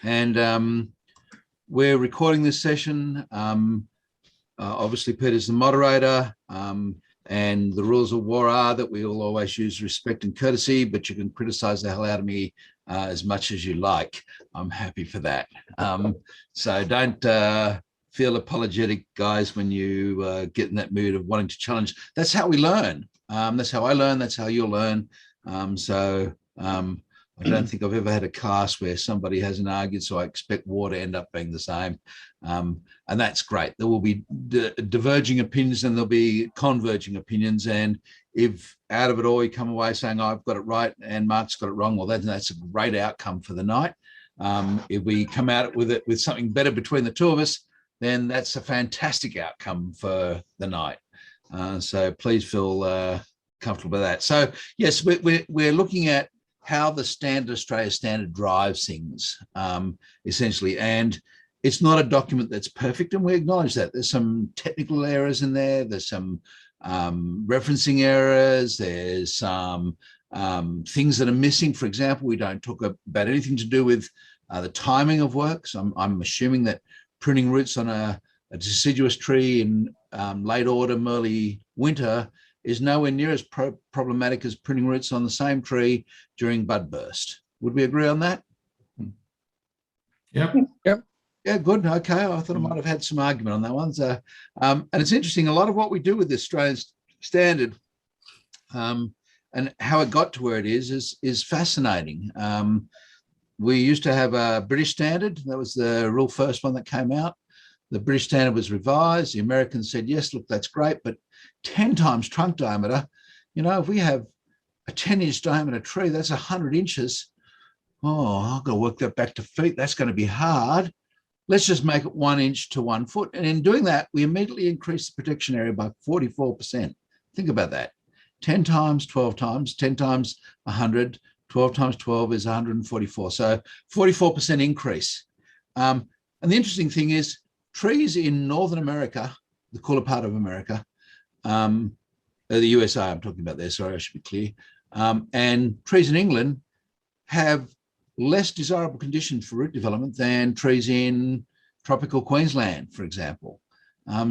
And we're recording this session. Obviously, Peter's the moderator, and the rules of war are that we will always use respect and courtesy, but you can criticize the hell out of me as much as you like. I'm happy for that. So don't feel apologetic, guys, when you get in that mood of wanting to challenge. That's how we learn. That's how I learn. That's how you'll learn. I don't think I've ever had a class where somebody hasn't argued, so I expect war to end up being the same. And that's great. There will be diverging opinions and there'll be converging opinions. And if out of it all you come away saying, oh, I've got it right and Mark's got it wrong, well, that's a great outcome for the night. If we come out with it with something better between the two of us, then that's a fantastic outcome for the night. So please feel comfortable with that. So yes, we're looking at how the Standard Australia Standard drives things, essentially. And it's not a document that's perfect, and we acknowledge that. There's some technical errors in there. There's some referencing errors. There's some things that are missing. For example, we don't talk about anything to do with the timing of work. So I'm assuming that pruning roots on a deciduous tree in late autumn, early winter is nowhere near as problematic as pruning roots on the same tree during bud burst. Would we agree on that? Yep. Yeah, good. Okay, I thought I might have had some argument on that one. So, and it's interesting, a lot of what we do with the Australian Standard and how it got to where it is fascinating. We used to have a British Standard. That was the real first one that came out. The British Standard was revised. The Americans said, yes, look, that's great, but 10 times trunk diameter, you know, if we have a 10-inch diameter tree, that's 100 inches. Oh, I've got to work that back to feet. That's going to be hard. Let's just make it 1 inch to 1 foot. And in doing that, we immediately increased the protection area by 44%. Think about that. 10 times, 12 times, 10 times 100, 12 times 12 is 144. So 44% increase. And the interesting thing is, trees in Northern America, the cooler part of America, the USA I'm talking about there, sorry, I should be clear, and trees in England have less desirable conditions for root development than trees in tropical Queensland, for example.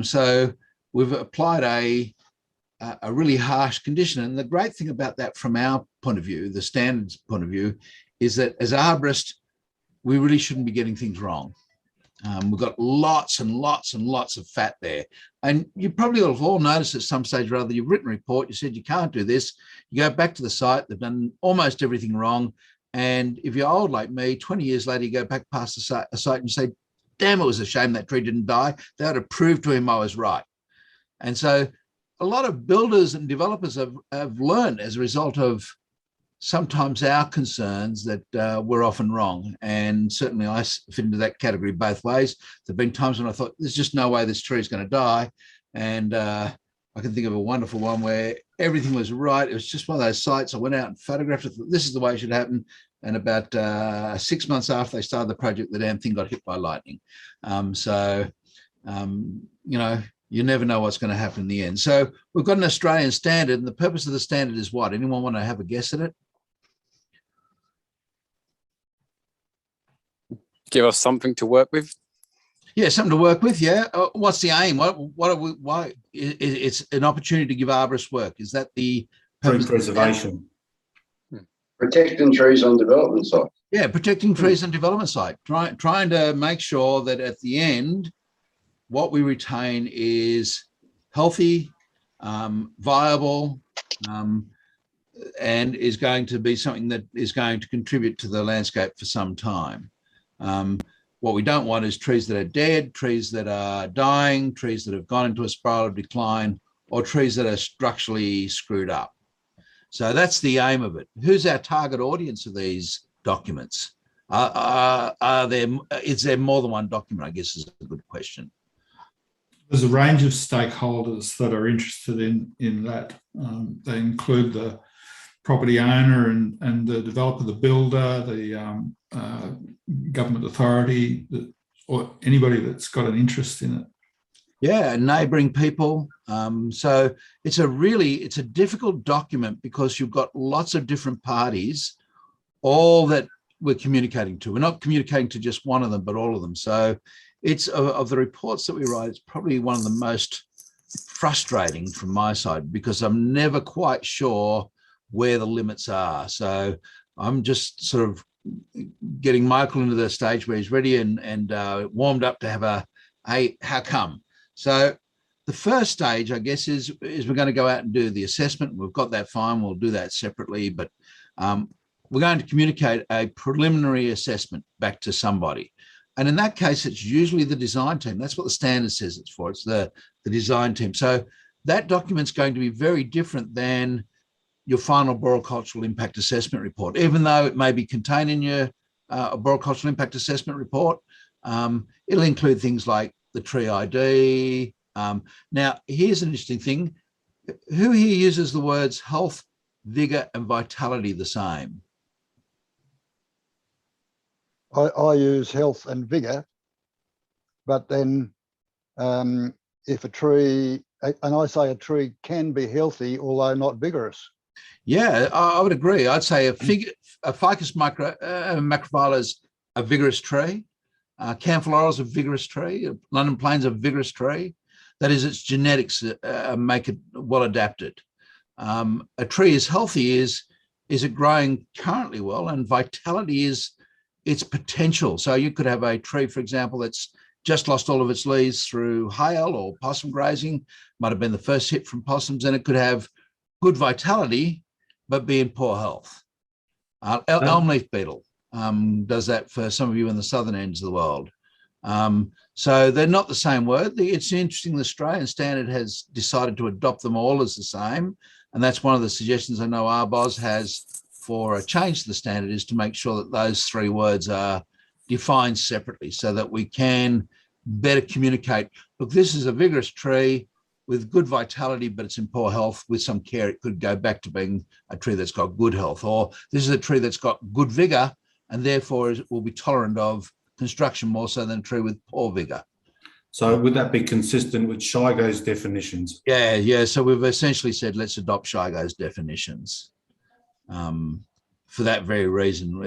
So we've applied a really harsh condition. And the great thing about that from our point of view, the standards point of view, is that as arborists, we really shouldn't be getting things wrong. We've got lots and lots and lots of fat there. And you probably have all noticed at some stage or other, you've written a report, you said you can't do this, you go back to the site, they've done almost everything wrong. And if you're old like me, 20 years later, you go back past the site and you say, damn, it was a shame that tree didn't die. They would have proved to him I was right. And so a lot of builders and developers have learned as a result of sometimes our concerns that we're often wrong. And certainly I fit into that category both ways. There've been times when I thought, there's just no way this tree is going to die. And I can think of a wonderful one where everything was right. It was just one of those sites. I went out and photographed it. This is the way it should happen. And about 6 months after they started the project, the damn thing got hit by lightning. You know, you never know what's going to happen in the end. So we've got an Australian standard, and the purpose of the standard is what? Anyone want to have a guess at it? Give us something to work with. Yeah, something to work with. Yeah. What's the aim? Why? It's an opportunity to give arborists work. Is that the Tree preservation? Protecting trees on development site. Yeah, protecting trees on development site. Trying to make sure that at the end, what we retain is healthy, viable, and is going to be something that is going to contribute to the landscape for some time. What we don't want is trees that are dead, trees that are dying, trees that have gone into a spiral of decline, or trees that are structurally screwed up. So that's the aim of it. Who's our target audience of these documents? Is there more than one document, I guess is a good question. There's a range of stakeholders that are interested in that. They include the property owner and the developer, the builder, the government authority, or anybody that's got an interest in it. Yeah, neighbouring people. So it's a difficult document because you've got lots of different parties, all that we're communicating to. We're not communicating to just one of them, but all of them. So it's of the reports that we write, it's probably one of the most frustrating from my side, because I'm never quite sure where the limits are. So I'm just sort of getting Michael into the stage where he's ready and warmed up to have a how come. So the first stage, I guess, is we're going to go out and do the assessment. We've got that fine. We'll do that separately, but we're going to communicate a preliminary assessment back to somebody. And in that case, it's usually the design team. That's what the standard says it's for. It's the design team. So that document's going to be very different than your final arboricultural impact assessment report, even though it may be contained in your arboricultural impact assessment report. It'll include things like the tree ID. Now, here's an interesting thing. Who here uses the words health, vigor, and vitality the same? I use health and vigor, but then if a tree, and I say a tree can be healthy, although not vigorous. Yeah, I would agree. I'd say a Ficus macrophylla is a vigorous tree. Camphor is a vigorous tree. London Plains a vigorous tree. That is, its genetics make it well adapted. A tree is healthy is it growing currently well, and vitality is its potential. So you could have a tree, for example, that's just lost all of its leaves through hail or possum grazing, might have been the first hit from possums, and it could have good vitality, but be in poor health. Elm leaf beetle does that for some of you in the southern ends of the world. So they're not the same word. It's interesting, the Australian standard has decided to adopt them all as the same. And that's one of the suggestions I know Arbos has for a change to the standard, is to make sure that those three words are defined separately so that we can better communicate. Look, this is a vigorous tree with good vitality, but it's in poor health. With some care, it could go back to being a tree that's got good health. Or this is a tree that's got good vigor, and therefore will be tolerant of construction more so than a tree with poor vigor. So would that be consistent with Shigo's definitions? Yeah. So we've essentially said, let's adopt Shigo's definitions for that very reason.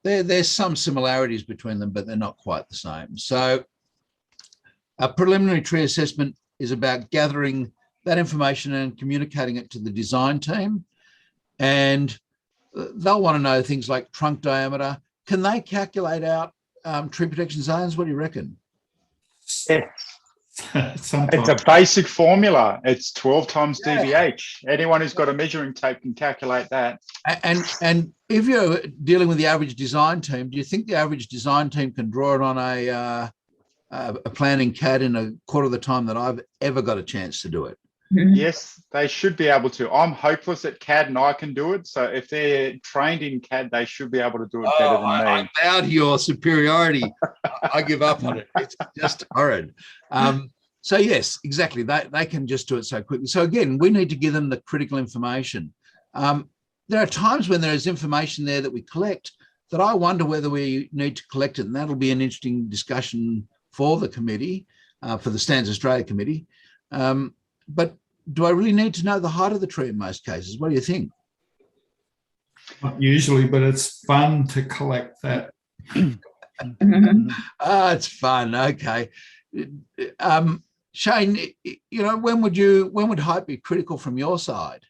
There's some similarities between them, but they're not quite the same. So a preliminary tree assessment is about gathering that information and communicating it to the design team. And they'll want to know things like trunk diameter. Can they calculate out tree protection zones? What do you reckon? Yes. It's a basic formula. It's 12 times DVH. Anyone who's got a measuring tape can calculate that. And if you're dealing with the average design team, do you think the average design team can draw it on a plan in CAD in a quarter of the time that I've ever got a chance to do it? Yes, they should be able to. I'm hopeless at CAD and I can do it. So if they're trained in CAD, they should be able to do it better than me. I bow to your superiority. I give up on it. It's just horrid. So yes, exactly. They can just do it so quickly. So again, we need to give them the critical information. There are times when there is information there that we collect that I wonder whether we need to collect it. And that'll be an interesting discussion for the committee, for the Standards Australia committee. But do I really need to know the height of the tree in most cases? What do you think? Not usually, but it's fun to collect that. It's fun. Okay. Shane, when would height be critical from your side?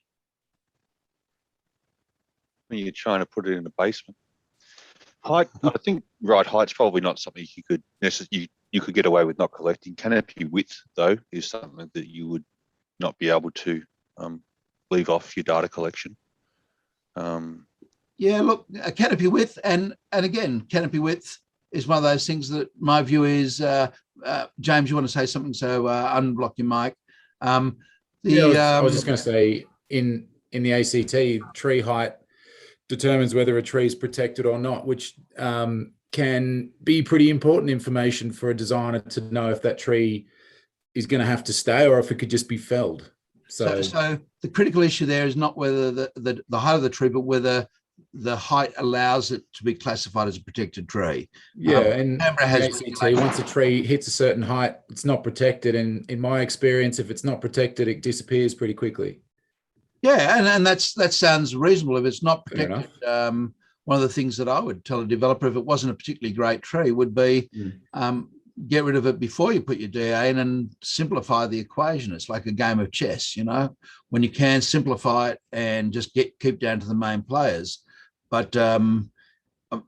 When you're trying to put it in a basement. Height, I think height's probably not something you could necessarily, you could get away with not collecting. Canopy width, though, is something that you would not be able to leave off your data collection. Yeah, look, a canopy width, and again, canopy width is one of those things that my view is, James, you want to say something, so unblock your mic. I was just going to say, in the ACT, tree height determines whether a tree is protected or not, which can be pretty important information for a designer to know if that tree is going to have to stay or if it could just be felled. So the critical issue there is not whether the height of the tree, but whether the height allows it to be classified as a protected tree. Yeah, and ACT, once a tree hits a certain height, it's not protected. And in my experience, if it's not protected, it disappears pretty quickly. Yeah, and that sounds reasonable. If it's not protected, one of the things that I would tell a developer, if it wasn't a particularly great tree, would be get rid of it before you put your DA in and simplify the equation. It's like a game of chess, you know, when you can simplify it and just keep down to the main players. But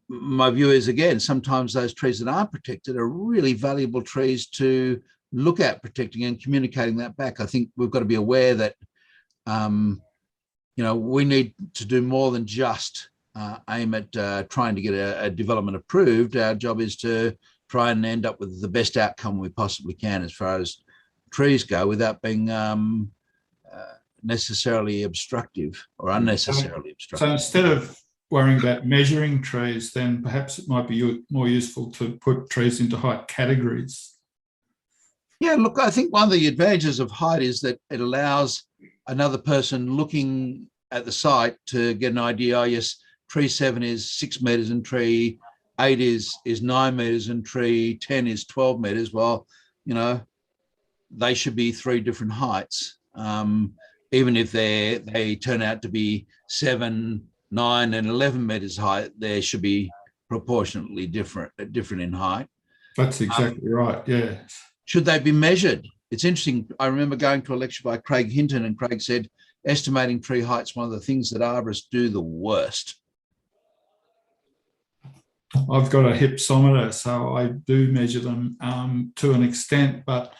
my view is, again, sometimes those trees that aren't protected are really valuable trees to look at protecting and communicating that back. I think we've got to be aware that, you know, we need to do more than just aim at trying to get a development approved. Our job is to try and end up with the best outcome we possibly can as far as trees go, without being necessarily obstructive or unnecessarily obstructive. So instead of worrying about measuring trees, then perhaps it might be more useful to put trees into height categories. Yeah, look, I think one of the advantages of height is that it allows another person looking at the site to get an idea. Oh, yes, tree 7 is 6 metres and tree 8 is 9 metres and tree 10 is 12 metres. Well, you know, they should be 3 different heights, even if they turn out to be 7, 9 and 11 metres high. They should be proportionately different in height. That's exactly right, yeah. Should they be measured? It's interesting. I remember going to a lecture by Craig Hinton, and Craig said, estimating tree height's one of the things that arborists do the worst. I've got a hypsometer, so I do measure them to an extent, but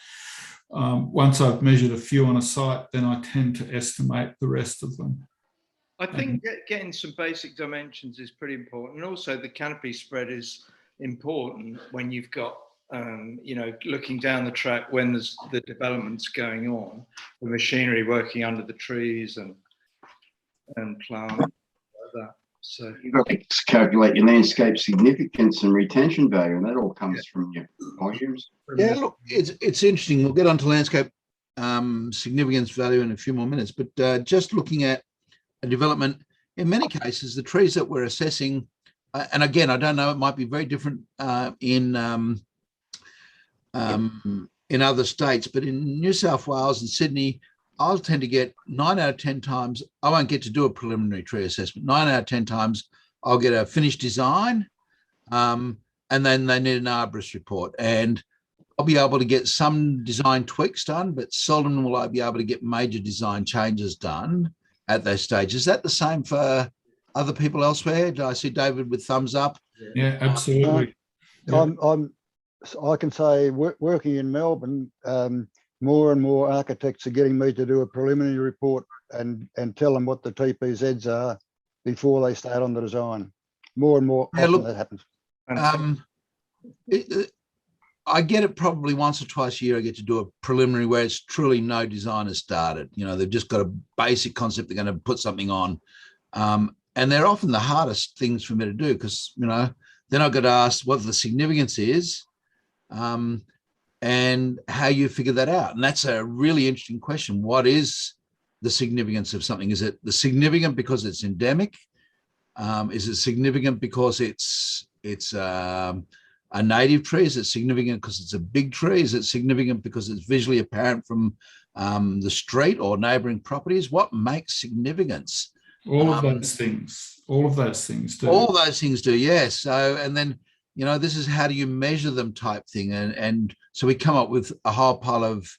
once I've measured a few on a site, then I tend to estimate the rest of them. I think getting some basic dimensions is pretty important. And also the canopy spread is important when you've got, you know, looking down the track when there's the development's going on, the machinery working under the trees and plants like that. So you've got to calculate your landscape significance and retention value, and that all comes from your volumes. Yeah, look, it's interesting. We'll get onto landscape significance value in a few more minutes, but just looking at a development, in many cases, the trees that we're assessing, and again, I don't know, it might be very different in other states, but in New South Wales and Sydney, I'll tend to get 9 out of 10 times, I won't get to do a preliminary tree assessment. 9 out of 10 times, I'll get a finished design, and then they need an arborist report. And I'll be able to get some design tweaks done, but seldom will I be able to get major design changes done at those stages. Is that the same for other people elsewhere? Do I see David with thumbs up? Yeah, absolutely. I can say working in Melbourne, more and more architects are getting me to do a preliminary report and tell them what the TPZs are before they start on the design. More and more often that happens. I get it probably once or twice a year. I get to do a preliminary where it's truly no design has started. You know, they've just got a basic concept they're going to put something on. And they're often the hardest things for me to do because, you know, then I've got to ask what the significance is and how you figure that out. And that's a really interesting question. What is the significance of something? Is it the significant because it's endemic? Is it significant because it's a native tree? Is it significant because it's a big tree? Is it significant because it's visually apparent from the street or neighbouring properties? What makes significance? All of those things. All of those things do. All those things do, yes. So, and then, you know, this is how do you measure them type thing. And so we come up with a whole pile of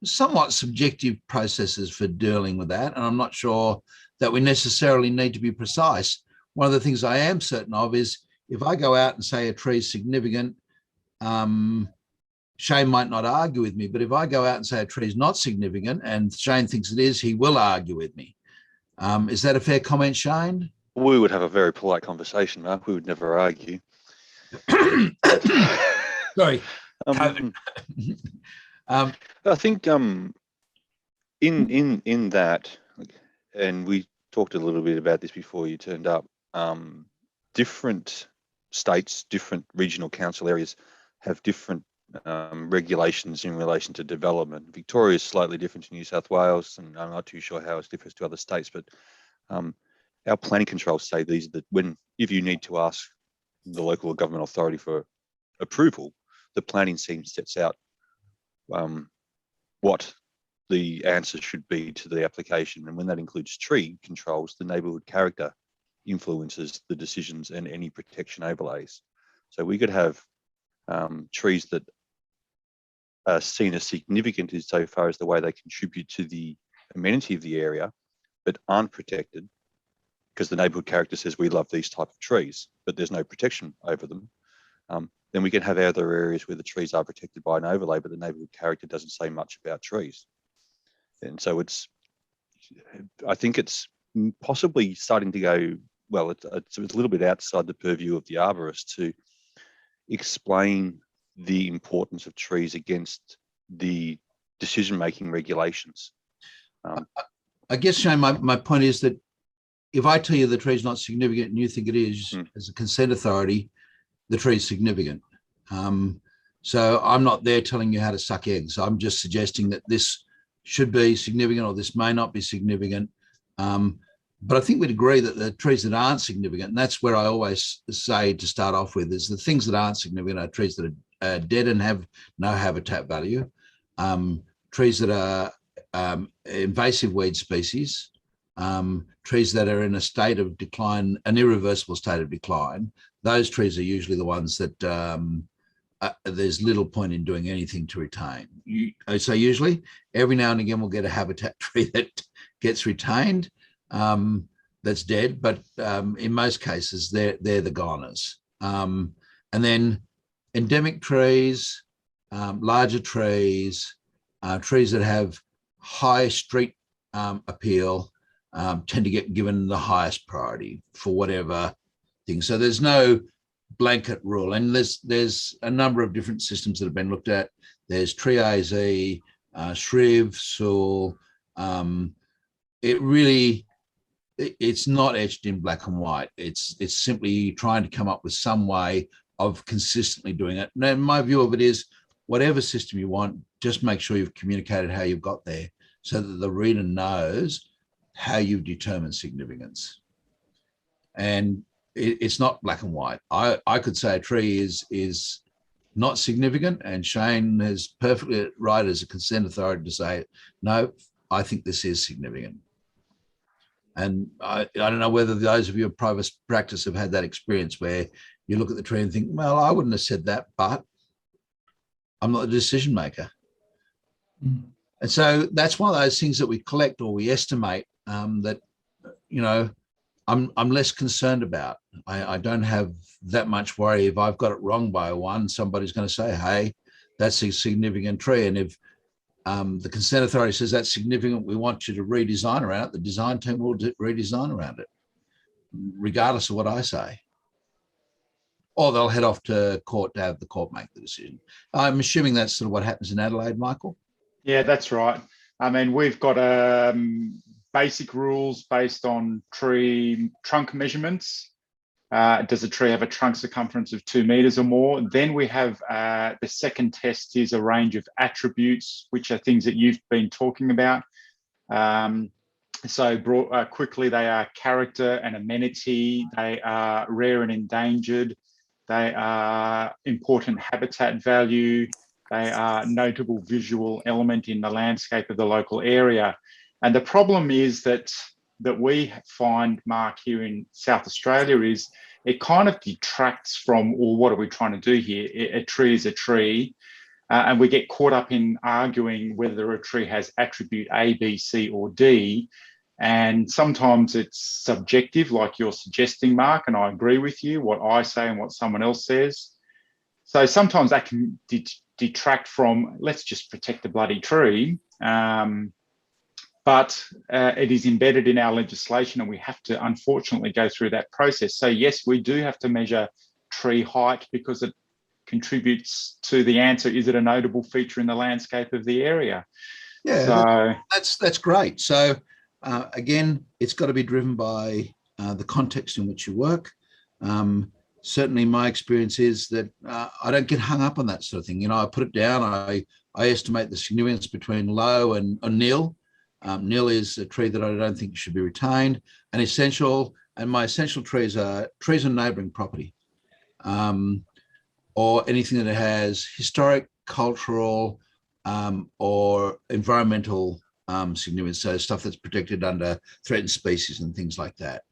somewhat subjective processes for dealing with that. And I'm not sure that we necessarily need to be precise. One of the things I am certain of is if I go out and say a tree is significant, Shane might not argue with me, but if I go out and say a tree is not significant and Shane thinks it is, he will argue with me. Is that a fair comment, Shane? We would have a very polite conversation, Mark. We would never argue. Sorry. I think in that, and we talked a little bit about this before you turned up, different states, different regional council areas have different regulations in relation to development. Victoria is slightly different to New South Wales, and I'm not too sure how it differs to other states, but our planning controls say these that if you need to ask the local government authority for approval, the planning scheme sets out what the answer should be to the application, and when that includes tree controls, the neighbourhood character influences the decisions and any protection overlays. So we could have trees that are seen as significant insofar as the way they contribute to the amenity of the area, but aren't protected because the neighbourhood character says we love these type of trees, but there's no protection over them. Then we can have other areas where the trees are protected by an overlay, but the neighbourhood character doesn't say much about trees. And so I think it's possibly starting to go, well, it's a little bit outside the purview of the arborist to explain the importance of trees against the decision-making regulations. I guess, Shane, my point is that if I tell you the tree's not significant and you think it is, as a consent authority, the tree's significant. So I'm not there telling you how to suck eggs. I'm just suggesting that this should be significant or this may not be significant. But I think we'd agree that the trees that aren't significant, and that's where I always say to start off with, is the things that aren't significant are trees that are dead and have no habitat value, trees that are invasive weed species, trees that are in a state of decline, an irreversible state of decline. Those trees are usually the ones that there's little point in doing anything to retain. So usually every now and again we'll get a habitat tree that gets retained that's dead, but in most cases they're the goners. And then endemic trees, larger trees, trees that have high street appeal tend to get given the highest priority for whatever thing. So there's no blanket rule, and there's a number of different systems that have been looked at. There's TRIZ, SHRIV, SUL. It's not etched in black and white. It's simply trying to come up with some way of consistently doing it. And my view of it is, whatever system you want, just make sure you've communicated how you've got there so that the reader knows how you've determined significance. And it's not black and white. I could say a tree is not significant, and Shane is perfectly right as a consent authority to say, no, I think this is significant. And I don't know whether those of you in private practice have had that experience where you look at the tree and think, well, I wouldn't have said that, but I'm not the decision maker. And so that's one of those things that we collect or we estimate that, you know, I'm less concerned about. I don't have that much worry. If I've got it wrong by one, somebody's going to say, hey, that's a significant tree. And if the consent authority says that's significant, we want you to redesign around it, the design team will redesign around it, regardless of what I say. Or they'll head off to court to have the court make the decision. I'm assuming that's sort of what happens in Adelaide, Michael? Yeah, that's right. I mean, we've got basic rules based on tree trunk measurements. Does a tree have a trunk circumference of 2 meters or more? Then we have the second test is a range of attributes, which are things that you've been talking about. Quickly, they are character and amenity. They are rare and endangered. They are important habitat value. They are notable visual element in the landscape of the local area. And the problem is that we find, Mark, here in South Australia is it kind of detracts from, well, what are we trying to do here? A tree is a tree. And we get caught up in arguing whether a tree has attribute A, B, C, or D. And sometimes it's subjective, like you're suggesting, Mark, and I agree with you, what I say and what someone else says. So sometimes that can detract from, let's just protect the bloody tree. But it is embedded in our legislation and we have to unfortunately go through that process. So yes, we do have to measure tree height because it contributes to the answer, is it a notable feature in the landscape of the area? Yeah, so that's great. So again, it's got to be driven by the context in which you work. Certainly my experience is that I don't get hung up on that sort of thing. You know, I put it down, I estimate the significance between low and nil. Nil is a tree that I don't think should be retained. And essential, and my essential trees are trees on neighbouring property, or anything that has historic, cultural, or environmental significance. So stuff that's protected under threatened species and things like that.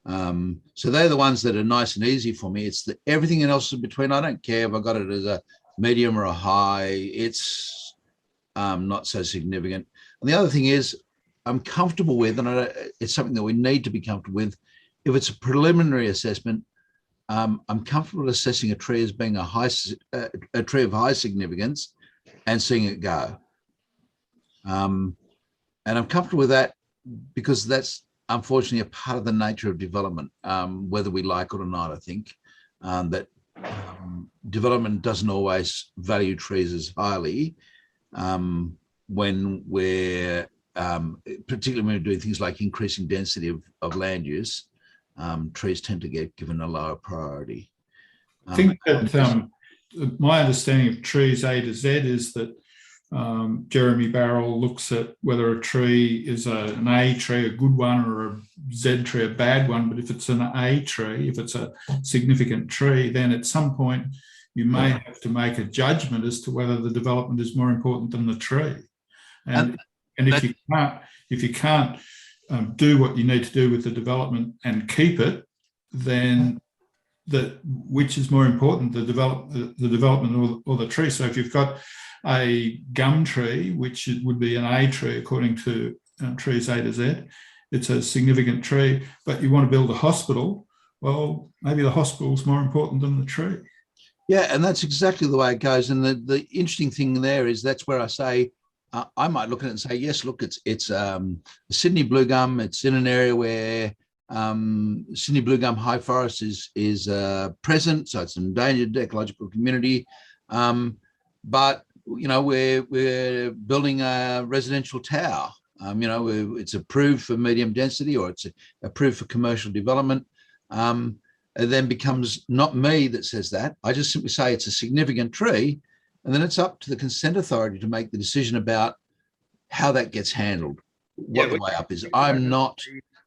So they're the ones that are nice and easy for me. It's everything else in between. I don't care if I got it as a medium or a high. It's not so significant. And the other thing is, I'm comfortable with, and it's something that we need to be comfortable with. If it's a preliminary assessment, I'm comfortable assessing a tree as being a tree of high significance and seeing it go. And I'm comfortable with that because that's unfortunately a part of the nature of development, whether we like it or not. I think that development doesn't always value trees as highly when we're particularly when we're doing things like increasing density of land use. Trees tend to get given a lower priority. I think that my understanding of trees A to Z is that Jeremy Barrell looks at whether a tree is an A tree, a good one, or a Z tree, a bad one. But if it's an A tree, if it's a significant tree, then at some point you may have to make a judgment as to whether the development is more important than the tree. And if you can't do what you need to do with the development and keep it, then which is more important, the development or the tree? So if you've got a gum tree, which would be an A tree according to trees A to Z, it's a significant tree, but you want to build a hospital, well, maybe the hospital is more important than the tree. Yeah, and that's exactly the way it goes. And the interesting thing there is that's where I say, I might look at it and say, yes, look, it's Sydney blue gum. It's in an area where Sydney blue gum high forest is present, so it's an endangered ecological community. But we're building a residential tower. It's approved for medium density, or it's approved for commercial development. It then becomes not me that says that. I just simply say it's a significant tree. And then it's up to the consent authority to make the decision about how that gets handled, what the way up is. I'm not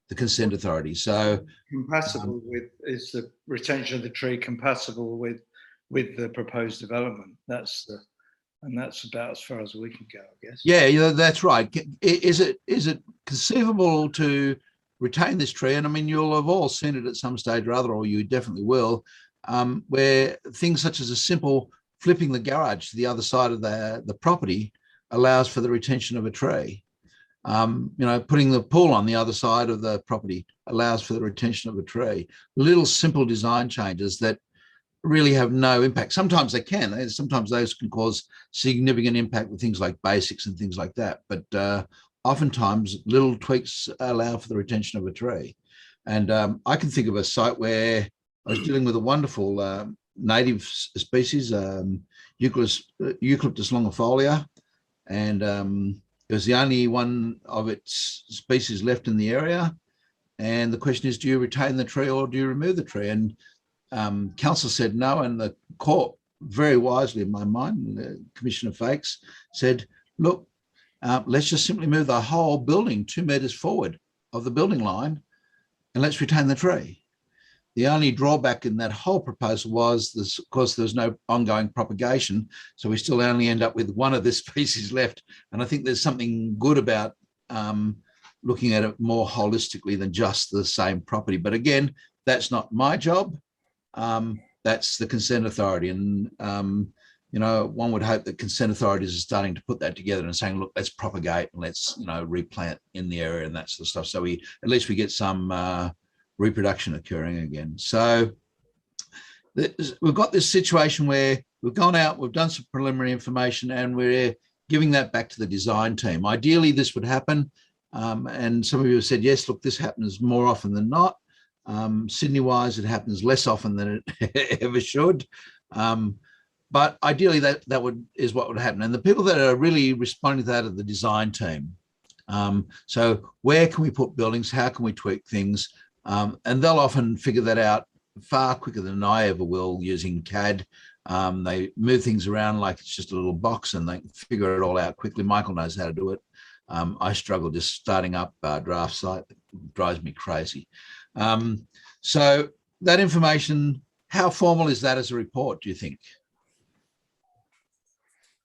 the consent authority. So compatible is the retention of the tree compatible with the proposed development? That's about as far as we can go, I guess. Yeah, that's right. Is it conceivable to retain this tree? And I mean, you'll have all seen it at some stage or other, or you definitely will, where things such as a simple flipping the garage to the other side of the property allows for the retention of a tree. Putting the pool on the other side of the property allows for the retention of a tree. Little simple design changes that really have no impact. Sometimes they can. Sometimes those can cause significant impact with things like basics and things like that. But oftentimes little tweaks allow for the retention of a tree. And I can think of a site where I was dealing with a wonderful native species, Eucalyptus longifolia, and it was the only one of its species left in the area. And the question is, do you retain the tree or do you remove the tree? And council said no, and the court, very wisely in my mind, the Commissioner Fakes said, look, let's just simply move the whole building 2 meters forward of the building line and let's retain the tree. The only drawback in that whole proposal was, of course, there was no ongoing propagation, so we still only end up with one of this species left. And I think there's something good about looking at it more holistically than just the same property. But again, that's not my job. That's the consent authority. And, one would hope that consent authorities are starting to put that together and saying, look, let's propagate and let's, replant in the area and that sort of stuff. So at least we get some reproduction occurring again. So we've got this situation where we've gone out, we've done some preliminary information, and we're giving that back to the design team. Ideally, this would happen. And some of you have said, yes, look, this happens more often than not. Sydney-wise, it happens less often than it ever should. But ideally, that is what would happen. And the people that are really responding to that are the design team. So where can we put buildings? How can we tweak things? And they'll often figure that out far quicker than I ever will using CAD. They move things around like it's just a little box and they figure it all out quickly. Michael knows how to do it. I struggle just starting up a draft site. It drives me crazy. So that information, how formal is that as a report, do you think?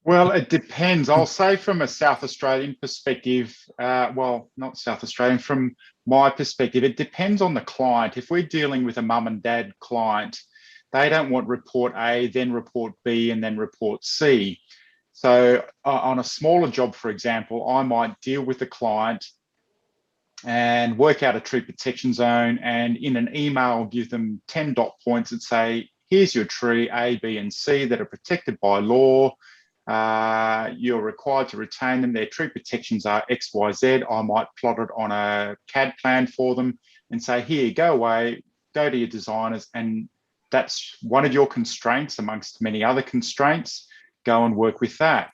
Well, it depends. I'll say from a South Australian perspective, well, not South Australian, from my perspective, it depends on the client. If we're dealing with a mum and dad client, they don't want report A, then report B, and then report C. So on a smaller job, for example, I might deal with the client and work out a tree protection zone, and in an email, give them 10 dot points and say, here's your tree A, B, and C that are protected by law. You're required to retain them. Their tree protections are X, Y, Z. I might plot it on a CAD plan for them and say, here, go away, go to your designers, and that's one of your constraints amongst many other constraints. Go and work with that.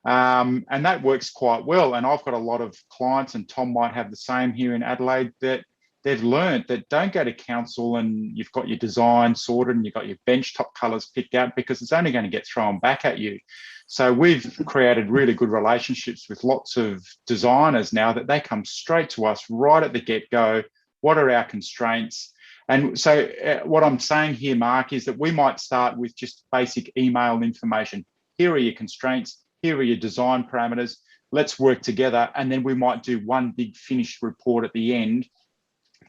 And that works quite well. And I've got a lot of clients, and Tom might have the same here in Adelaide, that they've learned that don't go to council and you've got your design sorted and you've got your benchtop colours picked out, because it's only going to get thrown back at you. So we've created really good relationships with lots of designers now that they come straight to us right at the get-go. What are our constraints? And so what I'm saying here, Mark, is that we might start with just basic email information. Here are your constraints. Here are your design parameters. Let's work together. And then we might do one big finished report at the end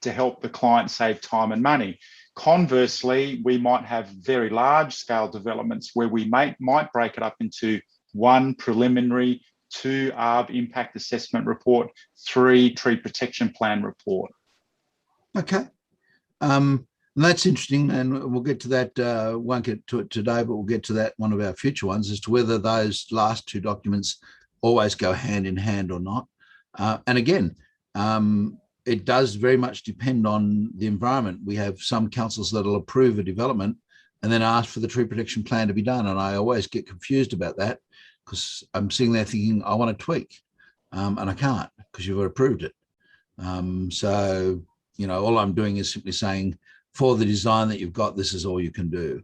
to help the client save time and money. Conversely, we might have very large scale developments where we might break it up into 1 preliminary, 2 ARB impact assessment report, 3 tree protection plan report. Okay. And that's interesting, and we'll get to that. Won't get to it today, but we'll get to that one of our future ones, as to whether those last 2 documents always go hand in hand or not. And again, it does very much depend on the environment. We have some councils that will approve a development and then ask for the tree protection plan to be done. And I always get confused about that, because I'm sitting there thinking, I want to tweak, and I can't, because you've approved it. So, you know, all I'm doing is simply saying, for the design that you've got, this is all you can do,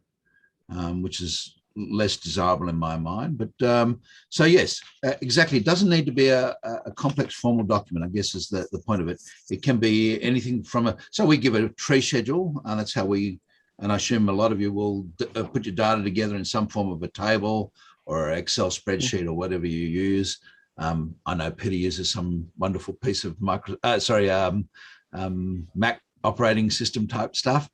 which is less desirable in my mind. But so yes, exactly. It doesn't need to be a complex formal document, I guess, is the point of it. It can be anything from so we give a tree schedule, and that's how we, and I assume a lot of you will put your data together in some form of a table or an Excel spreadsheet or whatever you use. I know Peter uses some wonderful piece of Mac operating system type stuff.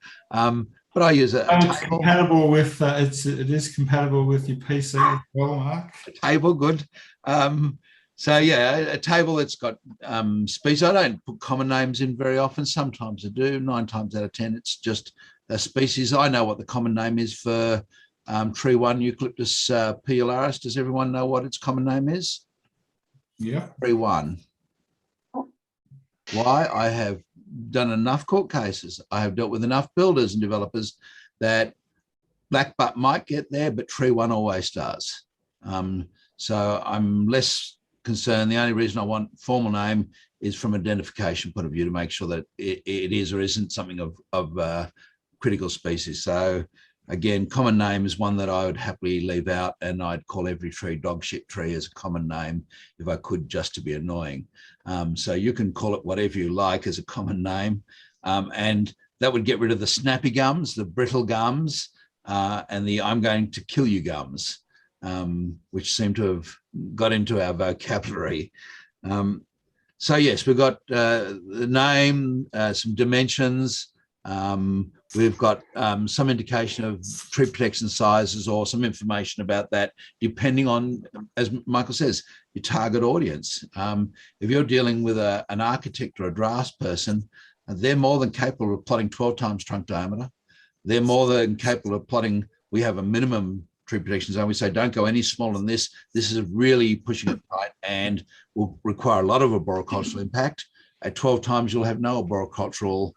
But I use it's compatible with it is compatible with your PC as well, Mark. A table, good. So yeah, a table that's got species. I don't put common names in very often. Sometimes I do. 9 times out of 10, it's just a species. I know what the common name is for tree 1, Eucalyptus pilaris. Does everyone know what its common name is? Yeah. Tree 1. Why? I have done enough court cases. I have dealt with enough builders and developers that blackbutt might get there, but tree 1 always does. So I'm less concerned. The only reason I want formal name is from identification point of view, to make sure that it is or isn't something of critical species. So again, common name is one that I would happily leave out, and I'd call every tree dog shit tree as a common name if I could, just to be annoying. So you can call it whatever you like as a common name, and that would get rid of the snappy gums, the brittle gums, and the I'm going to kill you gums, which seem to have got into our vocabulary. So yes, we've got the name, some dimensions. We've got some indication of tree protection sizes, or some information about that, depending on, as Michael says, your target audience. If you're dealing with an architect or a draftsperson, they're more than capable of plotting 12 times trunk diameter. They're more than capable of plotting. We have a minimum tree protection zone. We say, don't go any smaller than this. This is really pushing it tight and will require a lot of arboricultural impact. At 12 times, you'll have no arboricultural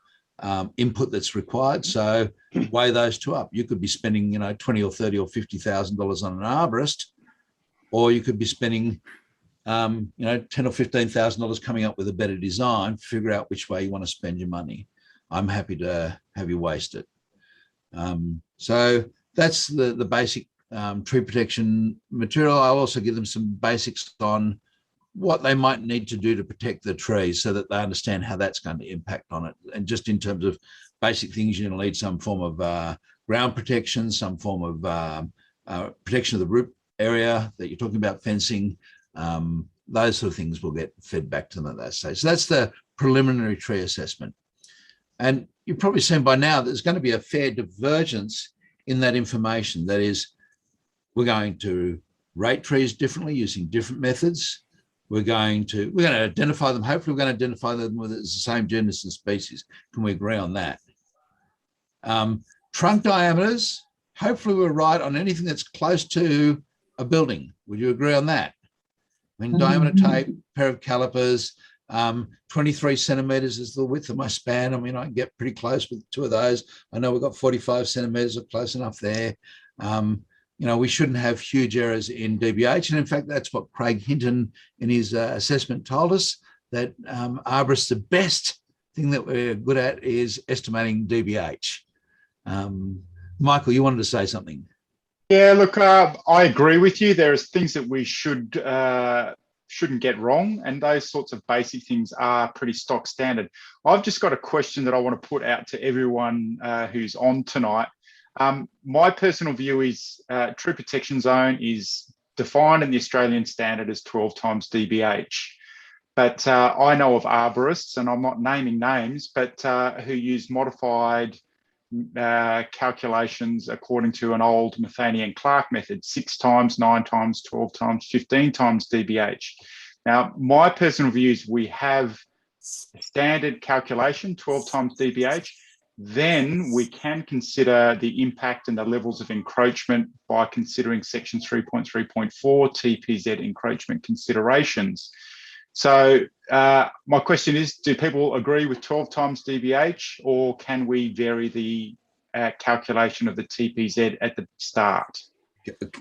input that's required. So weigh those 2 up. You could be spending, $20 or $30 or $50,000 on an arborist, or you could be spending, $10 or $15,000 coming up with a better design. Figure out which way you want to spend your money. I'm happy to have you waste it. So that's the basic tree protection material. I'll also give them some basics on what they might need to do to protect the trees, so that they understand how that's going to impact on it. And just in terms of basic things, you're going to need some form of ground protection, some form of protection of the root area that you're talking about, fencing, those sort of things will get fed back to them at that stage. So that's the preliminary tree assessment. And you've probably seen by now that there's going to be a fair divergence in that information. That is, we're going to rate trees differently using different methods. We're going to identify them. Hopefully, we're going to identify them with the same genus and species. Can we agree on that? Trunk diameters. Hopefully, we're right on anything that's close to a building. Would you agree on that? I mean, diameter tape, pair of calipers, 23 centimeters is the width of my span. I mean, I can get pretty close with two of those. I know we've got 45 centimeters, are close enough there. You know, we shouldn't have huge errors in DBH. And in fact, that's what Craig Hinton in his assessment told us, that arborists, the best thing that we're good at is estimating DBH. Michael, you wanted to say something. Yeah, look, I agree with you. There's things that we shouldn't get wrong, and those sorts of basic things are pretty stock standard. I've just got a question that I want to put out to everyone who's on tonight. My personal view is tree protection zone is defined in the Australian standard as 12 times DBH. But I know of arborists, and I'm not naming names, but who use modified calculations according to an old Matheny and Clark method, 6 times, 9 times, 12 times, 15 times DBH. Now, my personal view is we have standard calculation, 12 times DBH, then we can consider the impact and the levels of encroachment by considering section 3.3.4 TPZ encroachment considerations. So my question is, do people agree with 12 times DBH, or can we vary the calculation of the TPZ at the start?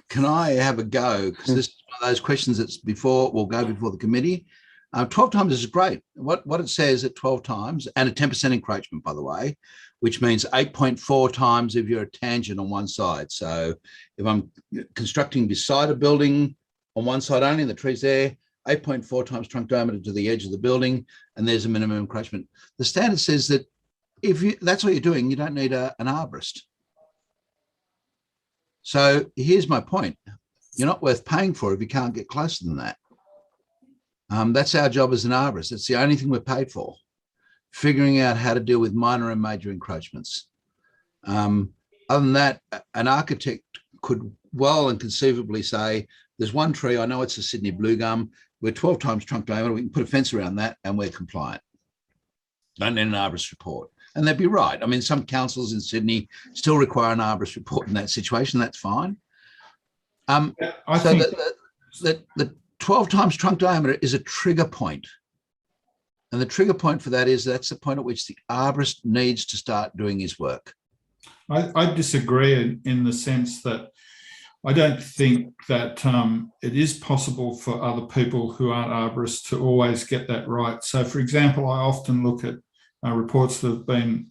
Can I have a go? Because this is one of those questions that's will go before the committee. 12 times is great. What it says at 12 times, and a 10% encroachment, by the way, which means 8.4 times if you're a tangent on one side. So if I'm constructing beside a building on one side only, and the tree's there, 8.4 times trunk diameter to the edge of the building, and there's a minimum encroachment. The standard says that if that's what you're doing, you don't need an arborist. So here's my point. You're not worth paying for if you can't get closer than that. That's our job as an arborist. It's the only thing we're paid for, figuring out how to deal with minor and major encroachments. Other than that, an architect could well and conceivably say, there's one tree, I know it's a Sydney blue gum, we're 12 times trunk diameter, we can put a fence around that and we're compliant. Don't need an arborist report. And they'd be right. I mean, some councils in Sydney still require an arborist report in that situation, that's fine. So the 12 times trunk diameter is a trigger point. And the trigger point for that is that's the point at which the arborist needs to start doing his work. I disagree in the sense that I don't think that it is possible for other people who aren't arborists to always get that right. So, for example, I often look at reports that have been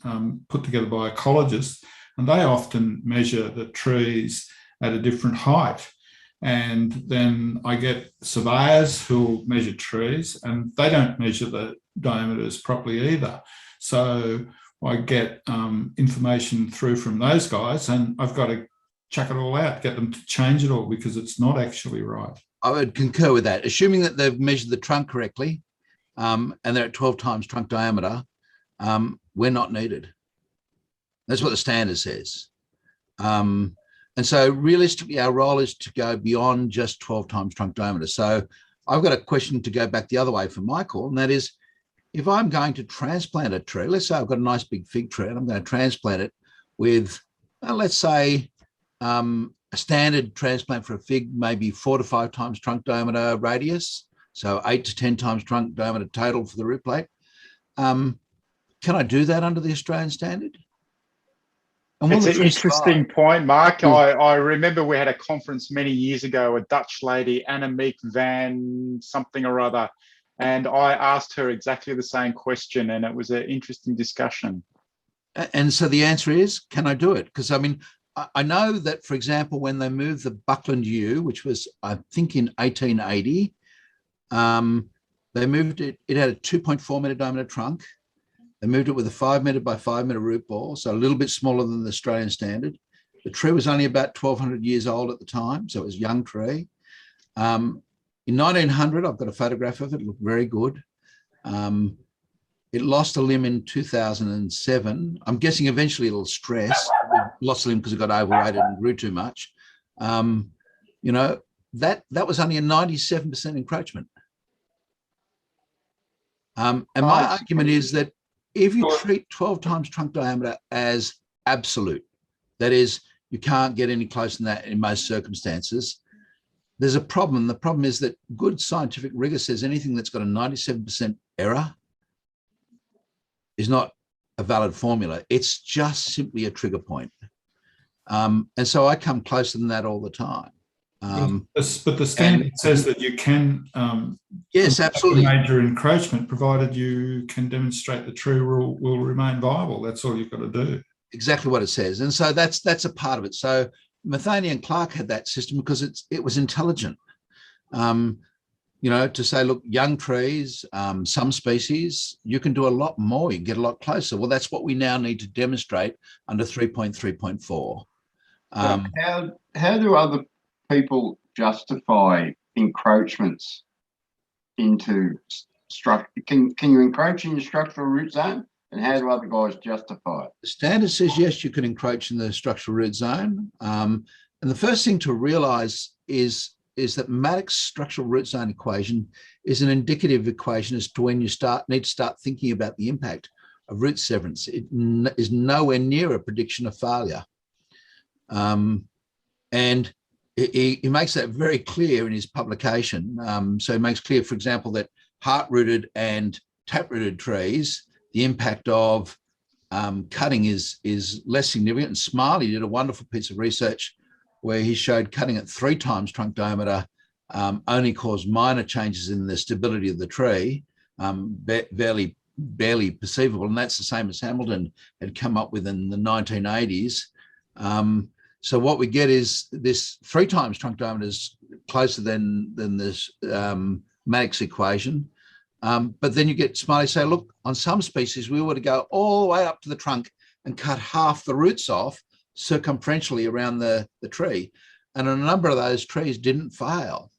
put together by ecologists, and they often measure the trees at a different height. And then I get surveyors who measure trees, and they don't measure the diameters properly either. So I get information through from those guys, and I've got to chuck it all out, get them to change it all, because it's not actually right. I would concur with that. Assuming that they've measured the trunk correctly, and they're at 12 times trunk diameter, we're not needed. That's what the standard says. And so realistically, our role is to go beyond just 12 times trunk diameter. So I've got a question to go back the other way for Michael, and that is, if I'm going to transplant a tree, let's say I've got a nice big fig tree and I'm going to transplant it with, let's say, a standard transplant for a fig, maybe 4 to 5 times trunk diameter radius, so 8 to 10 times trunk diameter total for the root plate. Can I do that under the Australian standard? And it's an interesting point, Mark. I remember we had a conference many years ago, a Dutch lady, Annemiek van something or other, and I asked her exactly the same question, and it was an interesting discussion. And so the answer is, can I do it? Because, I mean, I know that, for example, when they moved the Buckland Yew, which was, I think, in 1880, they moved it, it had a 2.4 metre diameter trunk. They moved it with a 5 metre by 5 metre root ball, so a little bit smaller than the Australian standard. The tree was only about 1,200 years old at the time, so it was a young tree. In 1900, I've got a photograph of it. It looked very good. It lost a limb in 2007. I'm guessing eventually it'll stress. It lost a limb because it got overweighted and grew too much. You know, that was only a 97% encroachment. And my argument is that if you treat 12 times trunk diameter as absolute, that is, you can't get any closer than that in most circumstances, there's a problem. The problem is that good scientific rigor says anything that's got a 97% error is not a valid formula. It's just simply a trigger point. And so I come closer than that all the time. But the standard says that you can yes, absolutely, major encroachment, provided you can demonstrate the tree will remain viable. That's all you've got to do. Exactly what it says. And so that's a part of it. So Matheny and Clark had that system because it was intelligent. You know, to say, look, young trees, some species, you can do a lot more, you can get a lot closer. Well, that's what we now need to demonstrate under 3.3.4. How do other people justify encroachments into structure? Can you encroach in your structural root zone? And how do other guys justify it? The standard says, yes, you can encroach in the structural root zone. And the first thing to realize is that Maddox's structural root zone equation is an indicative equation as to when you need to start thinking about the impact of root severance. It is nowhere near a prediction of failure. And he makes that very clear in his publication. So he makes clear, for example, that heart-rooted and tap-rooted trees, the impact of cutting is less significant. And Smiley did a wonderful piece of research where he showed cutting at 3 times trunk diameter only caused minor changes in the stability of the tree, barely perceivable. And that's the same as Hamilton had come up with in the 1980s. So what we get is this 3 times trunk diameter is closer than this Maddox equation. But then you get Smiley say, look, on some species, we were to go all the way up to the trunk and cut half the roots off circumferentially around the tree. And a number of those trees didn't fail.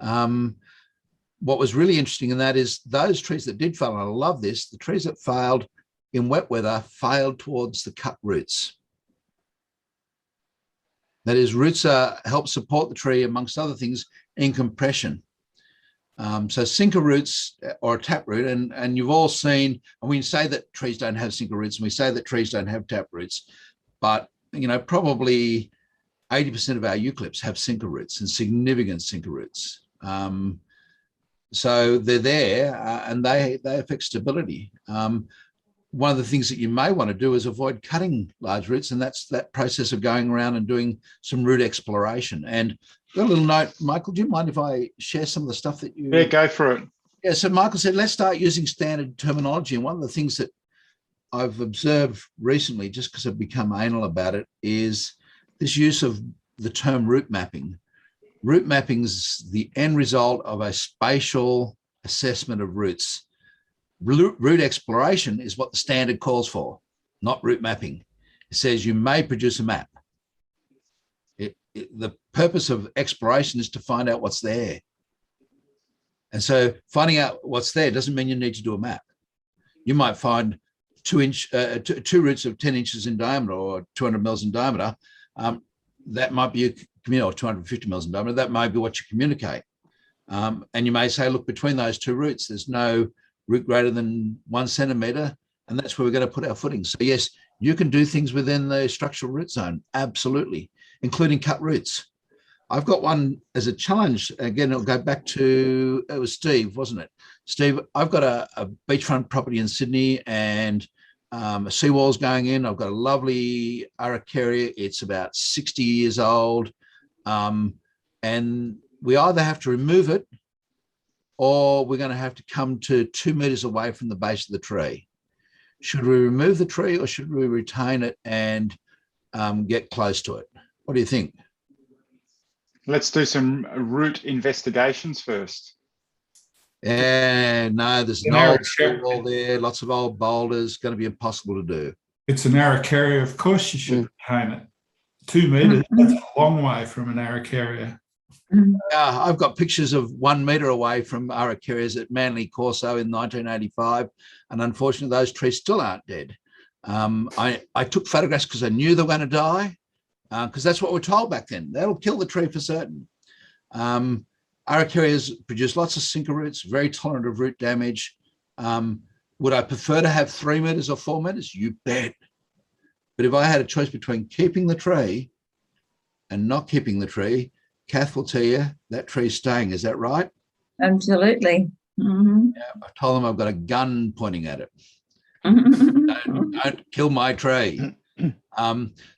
What was really interesting in that is those trees that did fail, and I love this, the trees that failed in wet weather failed towards the cut roots. That is, roots help support the tree, amongst other things, in compression. So sinker roots or a tap root, and you've all seen, and we say that trees don't have sinker roots, and we say that trees don't have tap roots, but you know, probably 80% of our eucalypts have sinker roots, and significant sinker roots. So they're there, and they affect stability. One of the things that you may want to do is avoid cutting large roots, and that's that process of going around and doing some root exploration. And got a little note, Michael, do you mind if I share some of the stuff that you... Yeah, go for it. Yeah, so Michael said, let's start using standard terminology. And one of the things that I've observed recently, just because I've become anal about it, is this use of the term root mapping. Root mapping is the end result of a spatial assessment of roots. Root exploration is what the standard calls for, not root mapping. It says you may produce a map. The purpose of exploration is to find out what's there. And so finding out what's there doesn't mean you need to do a map. You might find two roots of 10 inches in diameter or 200 mils in diameter. That might be or 250 mils in diameter. That might be what you communicate. And you may say, look, between those two roots, there's no root greater than 1 centimeter, and that's where we're going to put our footing. So yes, you can do things within the structural root zone, absolutely, including cut roots. I've got one as a challenge. Again, it'll go back to, it was Steve, wasn't it? Steve, I've got a beachfront property in Sydney, and a seawall's going in. I've got a lovely Araucaria. It's about 60 years old. And we either have to remove it, or we're going to have to come to 2 meters away from the base of the tree. Should we remove the tree, or should we retain it and get close to it? What do you think? Let's do some root investigations first. Yeah, no, there's an old wall there, lots of old boulders, going to be impossible to do. It's an Araucaria, of course you should retain it. 2 metres, that's a long way from an Araucaria. I've got pictures of 1 metre away from Araucarias at Manly Corso in 1985, and unfortunately those trees still aren't dead. I took photographs because I knew they were going to die, because that's what we're told back then. That'll kill the tree for certain. Araucarias produce lots of sinker roots, very tolerant of root damage. Would I prefer to have 3 metres or 4 metres? You bet. But if I had a choice between keeping the tree and not keeping the tree, Kath will tell you that tree's staying. Is that right? Absolutely. Mm-hmm. Yeah, I told them I've got a gun pointing at it. Don't kill my tree.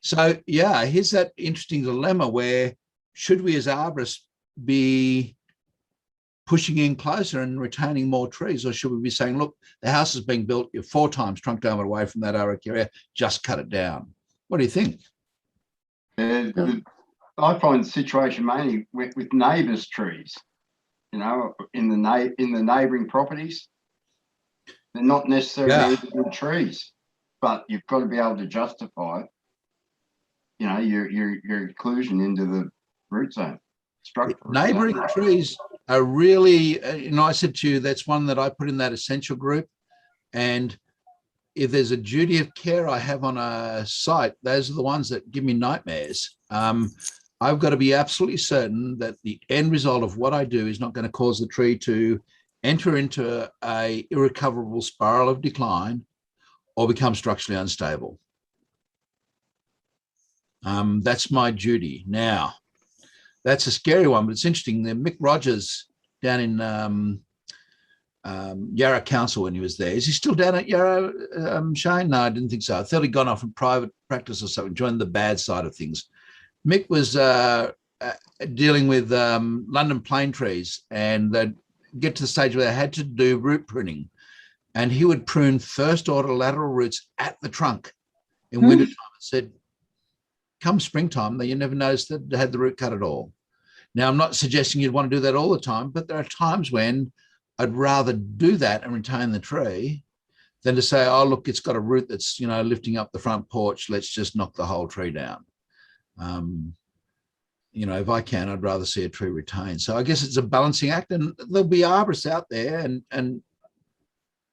So yeah, here's that interesting dilemma where should we as arborists be pushing in closer and retaining more trees, or should we be saying, look, the house is being built, you're 4 times trunk diameter away from that Araucaria, just cut it down? What do you think? I find the situation mainly with neighbours' trees, you know, in the neighbouring properties. They're not necessarily good trees, but you've got to be able to justify, you know, your inclusion into the root zone structure. Neighbouring trees are really, you know, I said to you, that's one that I put in that essential group. And if there's a duty of care I have on a site, those are the ones that give me nightmares. I've got to be absolutely certain that the end result of what I do is not going to cause the tree to enter into a irrecoverable spiral of decline or become structurally unstable. That's my duty. Now, that's a scary one, but it's interesting. Mick Rogers down in Yarra Council when he was there. Is he still down at Yarra, Shane? No, I didn't think so. I thought he'd gone off in private practice or something, joined the bad side of things. Mick was dealing with London plane trees, and they'd get to the stage where they had to do root pruning, and he would prune first order lateral roots at the trunk in wintertime. And said, come springtime, you never noticed that they had the root cut at all. Now, I'm not suggesting you'd want to do that all the time, but there are times when I'd rather do that and retain the tree than to say, oh, look, it's got a root that's, you know, lifting up the front porch. Let's just knock the whole tree down. You know, if I can, I'd rather see a tree retained. So I guess it's a balancing act, and there'll be arborists out there, and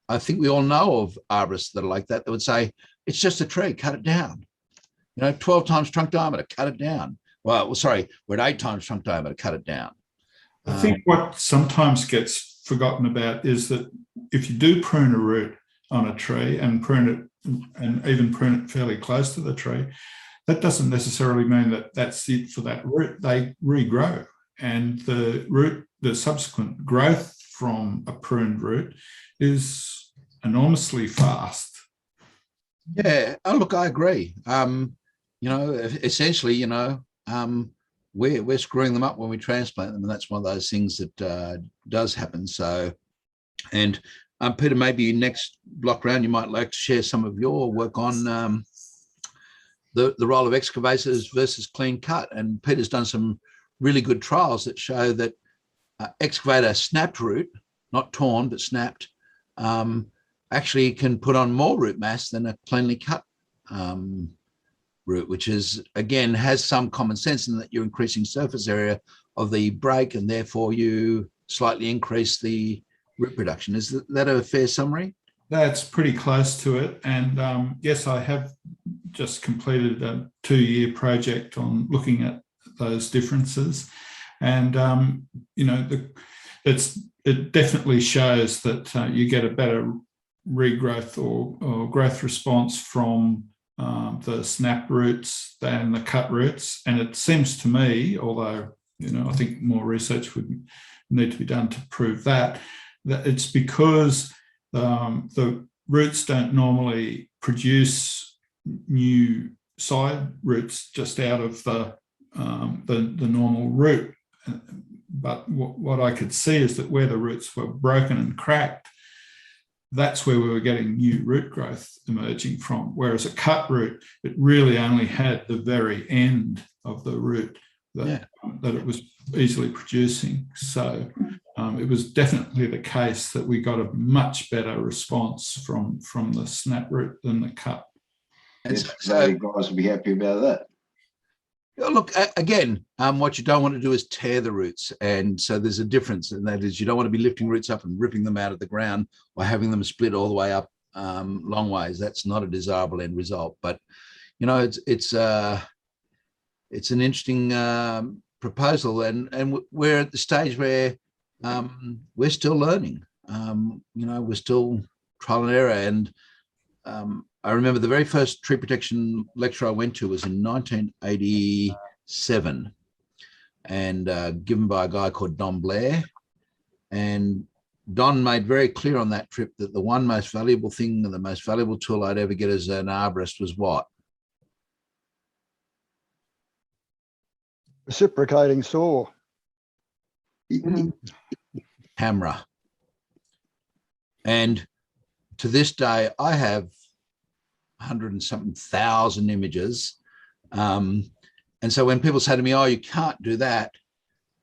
I think we all know of arborists that are like that would say, it's just a tree, cut it down. You know, 12 times trunk diameter, cut it down. Well, sorry, we're at 8 times trunk diameter, cut it down. I think what sometimes gets forgotten about is that if you do prune a root on a tree and prune it, and even prune it fairly close to the tree, that doesn't necessarily mean that that's it for that root. They regrow, and the subsequent growth from a pruned root is enormously fast. Yeah, oh, look, I agree. You know, essentially, you know, we're screwing them up when we transplant them, and that's one of those things that does happen. So, and Peter, maybe next block round, you might like to share some of your work on the role of excavators versus clean cut. And Peter's done some really good trials that show that excavator snapped root, not torn, but snapped, actually can put on more root mass than a cleanly cut root, which is, again, has some common sense in that you're increasing surface area of the break, and therefore you slightly increase the root production. Is that a fair summary? That's pretty close to it. And yes, I have just completed a 2-year project on looking at those differences. And, you know, it definitely shows that you get a better regrowth or growth response from the snap roots than the cut roots. And it seems to me, although, you know, I think more research would need to be done to prove that it's because the roots don't normally produce new side roots just out of the normal root. But what I could see is that where the roots were broken and cracked, that's where we were getting new root growth emerging from. Whereas a cut root, it really only had the very end of the root that it was easily producing. So it was definitely the case that we got a much better response from the snap root than the cut. So you guys will be happy about that. Look, again, what you don't want to do is tear the roots. And so there's a difference, and that is you don't want to be lifting roots up and ripping them out of the ground or having them split all the way up long ways. That's not a desirable end result. But, you know, it's an interesting proposal, and we're at the stage where we're still learning. You know, we're still trial and error. And I remember the very first tree protection lecture I went to was in 1987, and given by a guy called Don Blair. And Don made very clear on that trip that the one most valuable thing and the most valuable tool I'd ever get as an arborist was what? Reciprocating saw. Camera. And to this day, I have 100 and something thousand images. And so when people say to me, oh, you can't do that,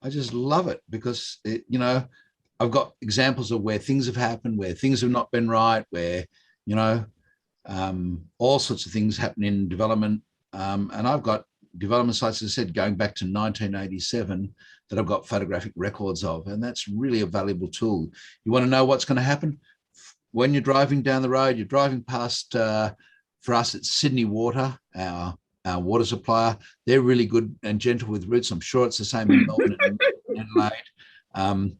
I just love it, because, you know, I've got examples of where things have happened, where things have not been right, where, you know, all sorts of things happen in development. And I've got development sites, as I said, going back to 1987 that I've got photographic records of. And that's really a valuable tool. You want to know what's going to happen? When you're driving down the road, you're driving past, for us, it's Sydney Water, our water supplier. They're really good and gentle with roots. I'm sure it's the same in Melbourne and Adelaide.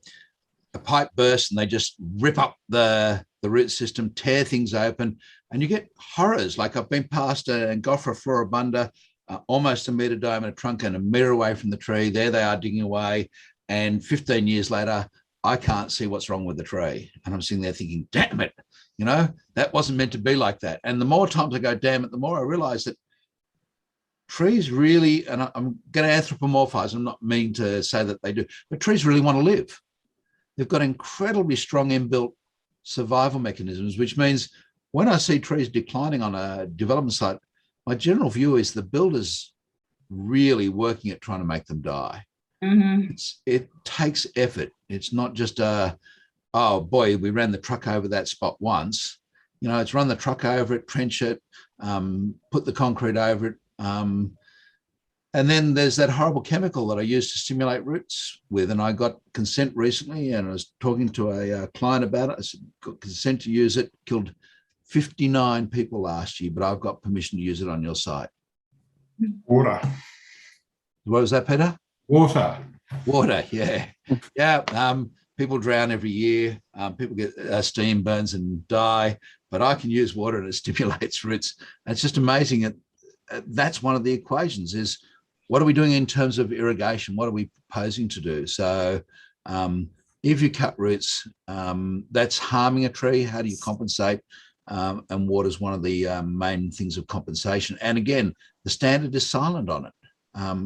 A pipe bursts and they just rip up the root system, tear things open, and you get horrors. Like I've been past a Angophora floribunda, almost a metre diameter trunk and a metre away from the tree. There they are digging away. And 15 years later, I can't see what's wrong with the tree. And I'm sitting there thinking, damn it, you know, that wasn't meant to be like that. And the more times I go, damn it, the more I realize that trees really, and I'm going to anthropomorphize, I'm not meaning to say that they do, but trees really want to live. They've got incredibly strong inbuilt survival mechanisms, which means when I see trees declining on a development site, my general view is the builder's really working at trying to make them die. Mm-hmm. It takes effort. It's not just oh boy, we ran the truck over that spot once. You know, it's run the truck over it, trench it, put the concrete over it. And then there's that horrible chemical that I use to stimulate roots with. And I got consent recently, and I was talking to a client about it. I said, got consent to use it, killed 59 people last year, but I've got permission to use it on your site. Water. What was that, Peter? Water. Water, yeah. Yeah, people drown every year. People get steam burns and die, but I can use water and it stimulates roots. And it's just amazing that that's one of the equations is, what are we doing in terms of irrigation? What are we proposing to do? So if you cut roots, that's harming a tree. How do you compensate? And water is one of the main things of compensation. And again, the standard is silent on it.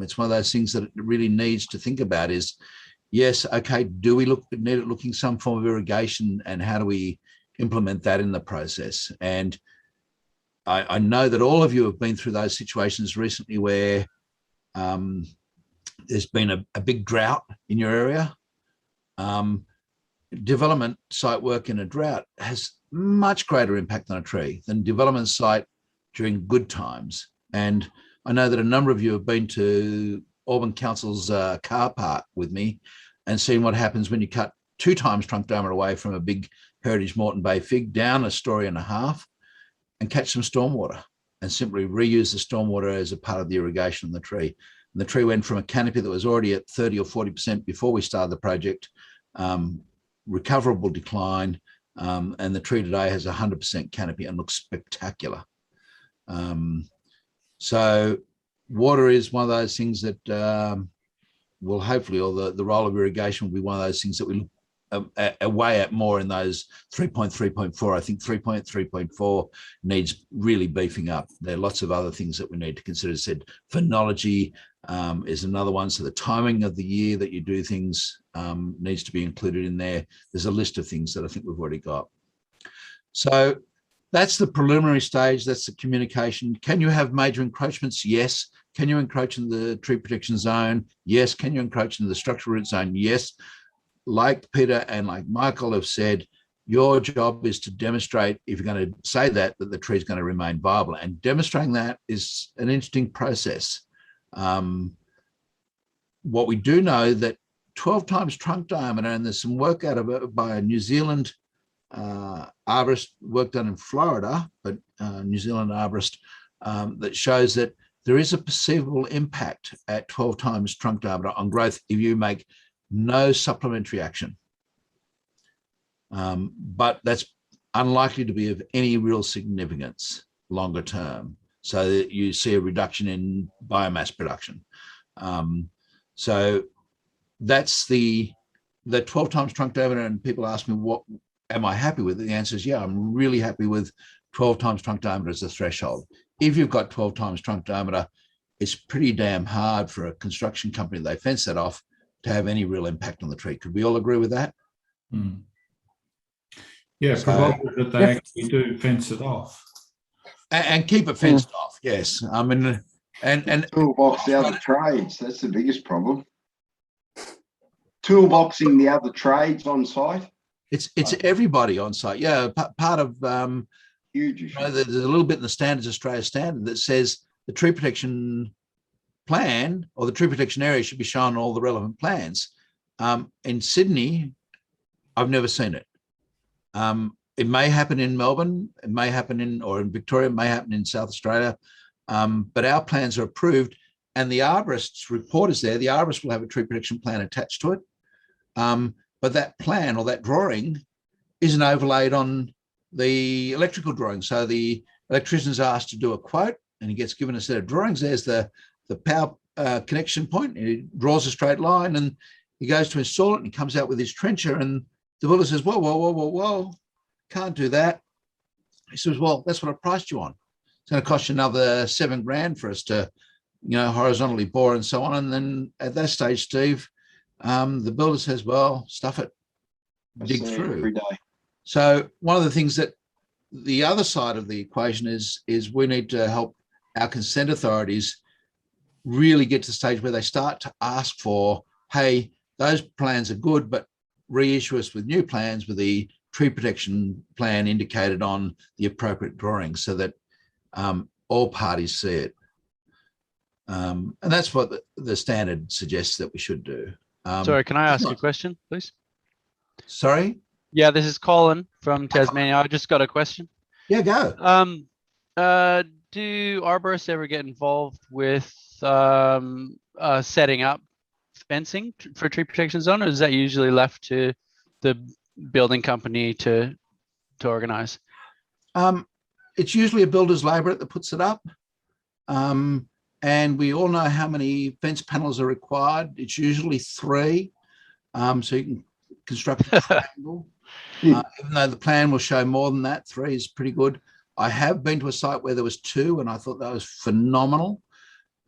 It's one of those things that it really needs to think about is, yes, okay, do we need it looking some form of irrigation, and how do we implement that in the process? And I know that all of you have been through those situations recently where there's been a big drought in your area. Development site work in a drought has much greater impact on a tree than development site during good times. And I know that a number of you have been to Auburn Council's car park with me and seen what happens when you cut 2 times trunk diameter away from a big heritage Moreton Bay fig down 1.5 stories and catch some stormwater and simply reuse the stormwater as a part of the irrigation of the tree. And the tree went from a canopy that was already at 30 or 40% before we started the project, recoverable decline, and the tree today has 100% canopy and looks spectacular. So water is one of those things that will hopefully, or the role of irrigation will be one of those things that we look away at more in those 3.3.4. I think 3.3.4 needs really beefing up. There are lots of other things that we need to consider. As I said, phenology is another one. So the timing of the year that you do things needs to be included in there. There's a list of things that I think we've already got. So that's the preliminary stage. That's the communication. Can you have major encroachments? Yes. Can you encroach in the tree protection zone? Yes. Can you encroach in the structural root zone? Yes. Like Peter and like Michael have said, your job is to demonstrate, if you're going to say that the tree is going to remain viable. And demonstrating that is an interesting process. What we do know that 12 times trunk diameter, and there's some work out of it by a New Zealand arborist, work done in Florida, but New Zealand arborist, that shows that there is a perceivable impact at 12 times trunk diameter on growth if you make no supplementary action. But that's unlikely to be of any real significance longer term, so that you see a reduction in biomass production. So that's the 12 times trunk diameter, and people ask me, what am I happy with? The answer is, yeah, I'm really happy with 12 times trunk diameter as a threshold. If you've got 12 times trunk diameter, it's pretty damn hard for a construction company, they fence that off, to have any real impact on the tree. Could we all agree with that? Mm. Yeah, So, provided that they actually do fence it off. And keep it fenced off, yes. I mean, and toolbox the other trades, that's the biggest problem. Toolboxing the other trades on site. It's everybody on site. Yeah, part of huge issue. There's a little bit in the Standards Australia standard that says the tree protection plan or the tree protection area should be shown on all the relevant plans. In Sydney, I've never seen it. It may happen in Melbourne, it may happen in Victoria, it may happen in South Australia, but our plans are approved, and the arborist's report is there. The arborist will have a tree protection plan attached to it, but that plan or that drawing isn't overlaid on the electrical drawing. So the electrician's asked to do a quote, and he gets given a set of drawings. There's the power connection point, and he draws a straight line, and he goes to install it, and he comes out with his trencher, and the builder says, whoa, can't do that. He says, well, that's what I priced you on. It's going to cost you another $7,000 for us to, horizontally bore and so on. And then at that stage, Steve, the builder says, well, stuff it, dig through. Every day. So one of the things that the other side of the equation is we need to help our consent authorities really get to the stage where they start to ask for, hey, those plans are good, but reissue us with new plans with the tree protection plan indicated on the appropriate drawings, so that all parties see it. And that's what the standard suggests that we should do. Sorry, can I ask a question, please? Sorry? Yeah, this is Colin from Tasmania. I just got a question. Yeah, go. Do arborists ever get involved with setting up fencing for tree protection zone, or is that usually left to the building company to organize? It's usually a builder's labourer that puts it up. And we all know how many fence panels are required. It's usually 3. So you can construct a triangle. Even though the plan will show more than that, 3 is pretty good. I have been to a site where there was 2, and I thought that was phenomenal.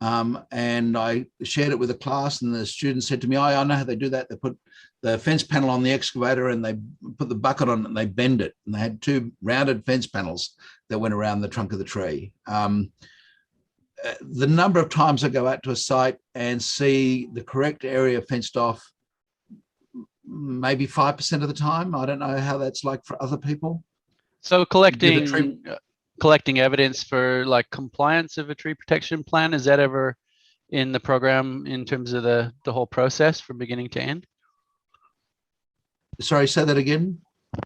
And I shared it with a class, and the students said to me, I know how they do that. They put the fence panel on the excavator, and they put the bucket on it, and they bend it. And they had 2 rounded fence panels that went around the trunk of the tree. The number of times I go out to a site and see the correct area fenced off, maybe 5% of the time. I don't know how that's like for other people. So collecting evidence for like compliance of a tree protection plan, is that ever in the program in terms of the whole process from beginning to end? Sorry, say that again.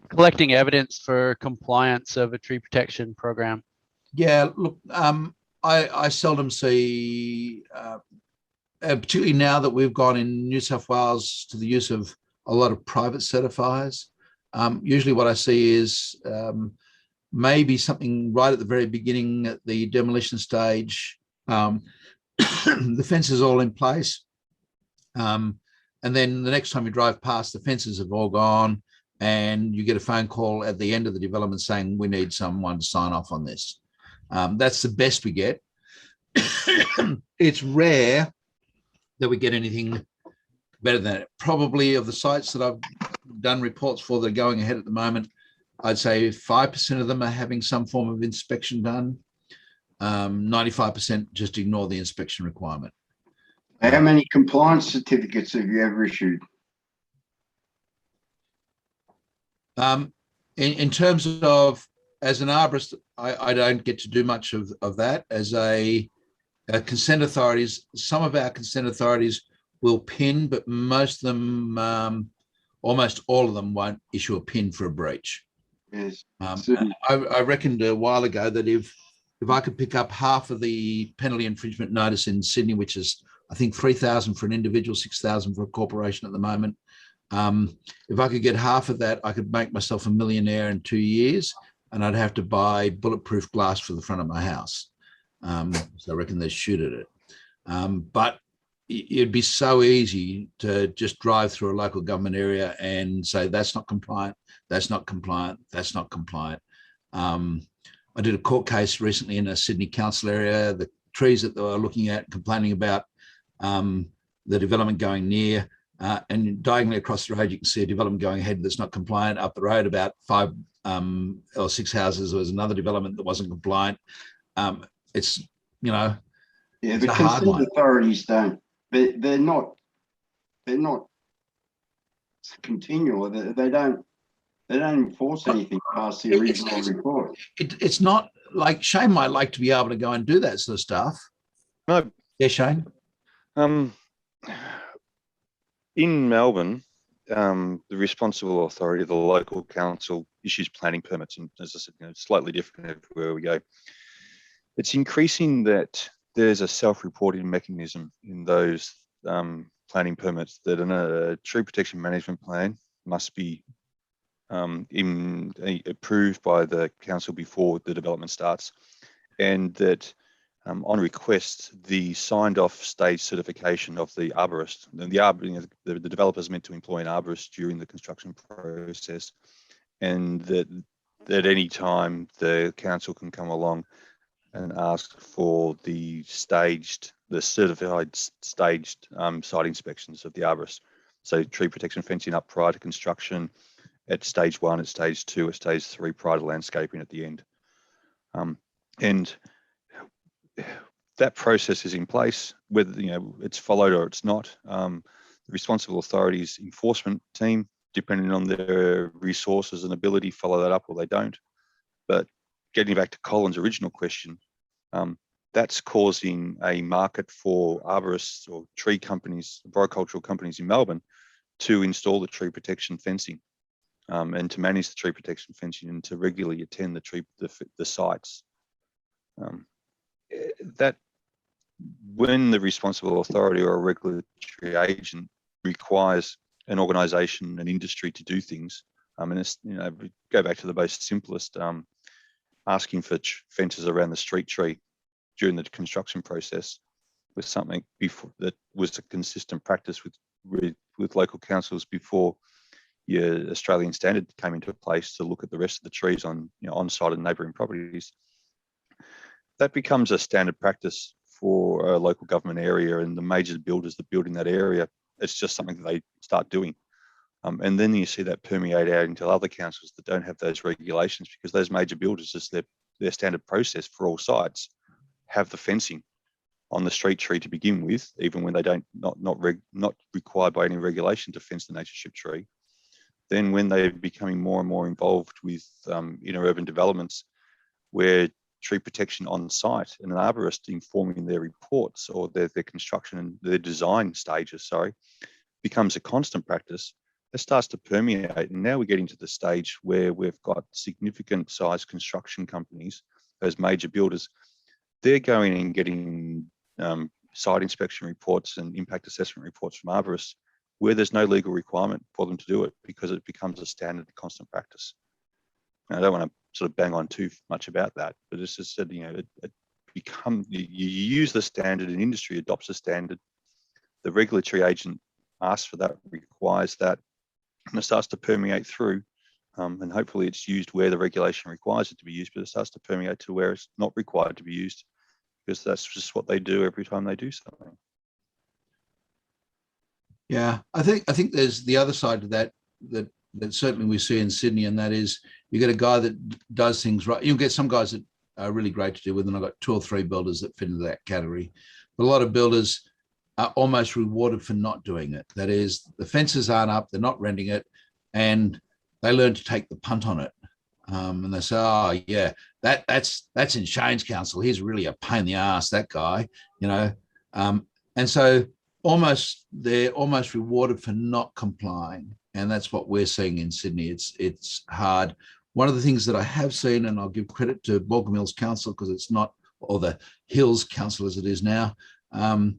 Collecting evidence for compliance of a tree protection program. Yeah, look, I seldom see, particularly now that we've gone in New South Wales to the use of a lot of private certifiers. Usually what I see is maybe something right at the very beginning at the demolition stage. The fence is all in place. And then the next time you drive past, the fences have all gone, and you get a phone call at the end of the development saying, we need someone to sign off on this. That's the best we get. It's rare that we get anything better than it. Probably of the sites that I've done reports for that are going ahead at the moment, I'd say 5% of them are having some form of inspection done. 95% just ignore the inspection requirement. How many compliance certificates have you ever issued? In terms of, as an arborist, I don't get to do much of that. As a consent authorities, some of our consent authorities will pin, but most of them, almost all of them won't issue a pin for a breach. Yes. I reckoned a while ago that if I could pick up half of the penalty infringement notice in Sydney, which is I think 3,000 for an individual, 6,000 for a corporation at the moment. If I could get half of that, I could make myself a millionaire in 2 years, and I'd have to buy bulletproof glass for the front of my house. So I reckon they shoot at it. But it'd be so easy to just drive through a local government area and say, that's not compliant, that's not compliant, that's not compliant. I did a court case recently in a Sydney council area. The trees that they were looking at, complaining about the development going near, and diagonally across the road, you can see a development going ahead that's not compliant. Up the road, about 5 or 6 houses, there was another development that wasn't compliant. It's, you know, yeah, it's but a hard one. authorities don't. They're not continual. They don't enforce anything past the original report. It's not like Shane might like to be able to go and do that sort of stuff. No. Yeah, Shane. In Melbourne, the responsible authority, the local council, issues planning permits, and as I said, you know, it's slightly different everywhere we go. It's increasing that there's a self-reporting mechanism in those planning permits that in a tree protection management plan must be approved by the council before the development starts, and that on request, the signed off stage certification of the arborist, and the developer is meant to employ an arborist during the construction process, and that at any time the council can come along and ask for the certified staged site inspections of the arborist. So tree protection fencing up prior to construction, at stage 1, at stage 2, at stage 3, prior to landscaping at the end. And that process is in place, whether it's followed or it's not. The responsible authorities enforcement team, depending on their resources and ability, follow that up or they don't. But getting back to Colin's original question, that's causing a market for arborists or tree companies, arboricultural companies in Melbourne, to install the tree protection fencing and to manage the tree protection fencing and to regularly attend the sites. That when the responsible authority or a regulatory agent requires an organisation, an industry to do things, and it's, go back to the most simplest, asking for fences around the street tree during the construction process was something before that was a consistent practice with local councils before your Australian standard came into place to look at the rest of the trees on on-site and neighbouring properties. That becomes a standard practice for a local government area, and the major builders that build in that area, it's just something that they start doing. And then you see that permeate out into other councils that don't have those regulations, because those major builders, just their standard process for all sites, have the fencing on the street tree to begin with, even when they don't not required by any regulation to fence the nature strip tree. Then when they're becoming more and more involved with inner urban developments, where tree protection on site and an arborist informing their reports or their construction and their design stages, becomes a constant practice, it starts to permeate. And now we're getting to the stage where we've got significant size construction companies, those major builders, they're going and getting site inspection reports and impact assessment reports from arborists where there's no legal requirement for them to do it, because it becomes a standard constant practice. And I don't want to sort of bang on too much about that, but it's just said, you use the standard, and industry adopts a standard. The regulatory agent asks for that, requires that, and it starts to permeate through. And hopefully it's used where the regulation requires it to be used, but it starts to permeate to where it's not required to be used, because that's just what they do every time they do something. Yeah, I think there's the other side to that certainly we see in Sydney, and that is you get a guy that does things right. You'll get some guys that are really great to deal with, and I've got 2 or 3 builders that fit into that category. But a lot of builders are almost rewarded for not doing it. That is, the fences aren't up, they're not renting it, and they learn to take the punt on it. And they say, oh yeah, that's in Shane's council. He's really a pain in the ass, that guy, you know. And so they're almost rewarded for not complying. And that's what we're seeing in Sydney. It's hard. One of the things that I have seen, and I'll give credit to Baulkham Hills Council because it's not, or the Hills Council as it is now, on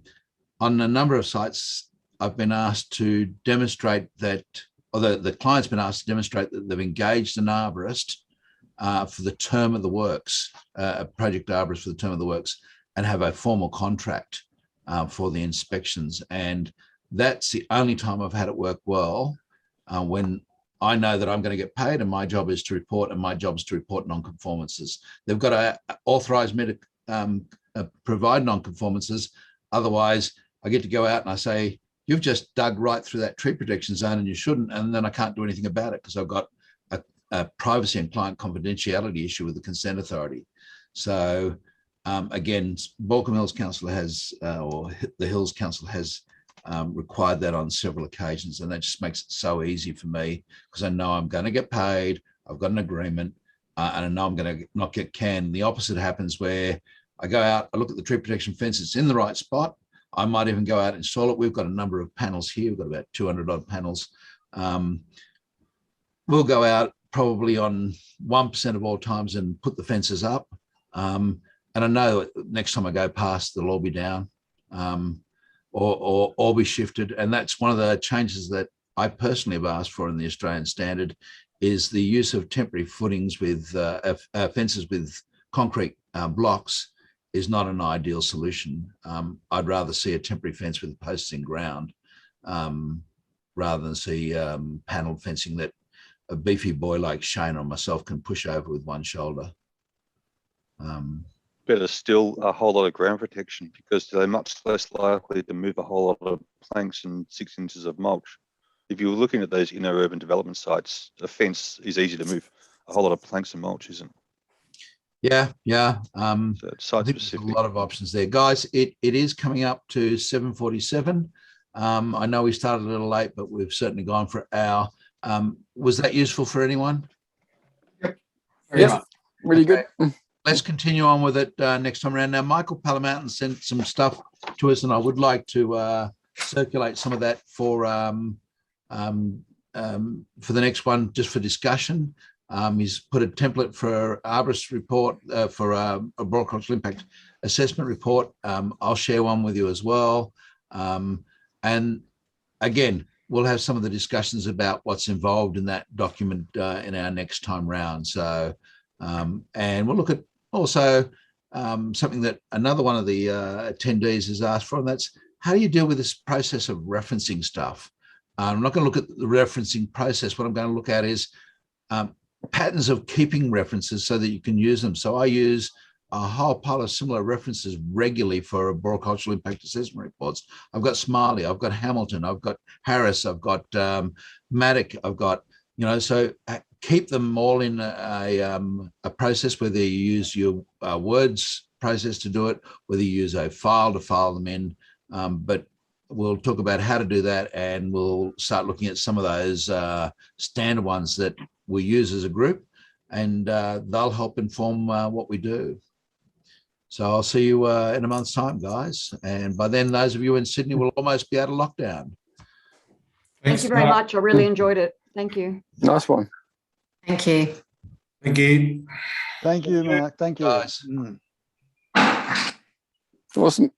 a number of sites, I've been asked to demonstrate that, or the client's been asked to demonstrate that they've engaged an arborist for the term of the works, a project arborist for the term of the works, and have a formal contract for the inspections. And that's the only time I've had it work well, when I know that I'm going to get paid and my job is to report, and my job is to report non-conformances. They've got to authorize me to provide non-conformances. Otherwise, I get to go out and I say, you've just dug right through that tree protection zone and you shouldn't, and then I can't do anything about it because I've got a privacy and client confidentiality issue with the consent authority. So again, Baulkham Hills Council has, or the Hills Council has required that on several occasions, and that just makes it so easy for me because I know I'm going to get paid, I've got an agreement, and I know I'm going to not get canned. The opposite happens where I go out, I look at the tree protection fence, it's in the right spot. I might even go out and install it. We've got a number of panels here. We've got about 200 odd panels. We'll go out probably on 1% of all times and put the fences up. And I know next time I go past, they'll all be down or be shifted. And that's one of the changes that I personally have asked for in the Australian standard, is the use of temporary footings with fences with concrete blocks is not an ideal solution. I'd rather see a temporary fence with posts in ground rather than see panelled fencing that a beefy boy like Shane or myself can push over with one shoulder. Better still, a whole lot of ground protection, because they're much less likely to move a whole lot of planks and 6 inches of mulch. If you're looking at those inner urban development sites, a fence is easy to move. A whole lot of planks and mulch isn't. Yeah. So it's site specific. A lot of options there, guys. It is coming up to 7:47. I know we started a little late, but we've certainly gone for an hour. Was that useful for anyone? Yep. Really good. Let's continue on with it next time around. Now, Michael Palamountain sent some stuff to us, and I would like to circulate some of that for the next one, just for discussion. He's put a template for Arborist report, for a broadcast impact assessment report. I'll share one with you as well. And again, we'll have some of the discussions about what's involved in that document in our next time round. So, and we'll look at also something that another one of the attendees has asked for, and that's how do you deal with this process of referencing stuff? I'm not going to look at the referencing process. What I'm going to look at is patterns of keeping references so that you can use them. So I use a whole pile of similar references regularly for horticultural impact assessment reports. I've got Smiley, I've got Hamilton, I've got Harris, I've got Matic, I've got, you know, so keep them all in a process, whether you use your words process to do it, whether you use a file to file them in. But we'll talk about how to do that, and we'll start looking at some of those standard ones that we use as a group, and they'll help inform what we do. So I'll see you in a month's time, guys. And by then, those of you in Sydney will almost be out of lockdown. Thank you very much. I really enjoyed it. Thank you. Nice one. Thank you. Thank you. Thank you, Mark. Thank you. Guys. Awesome.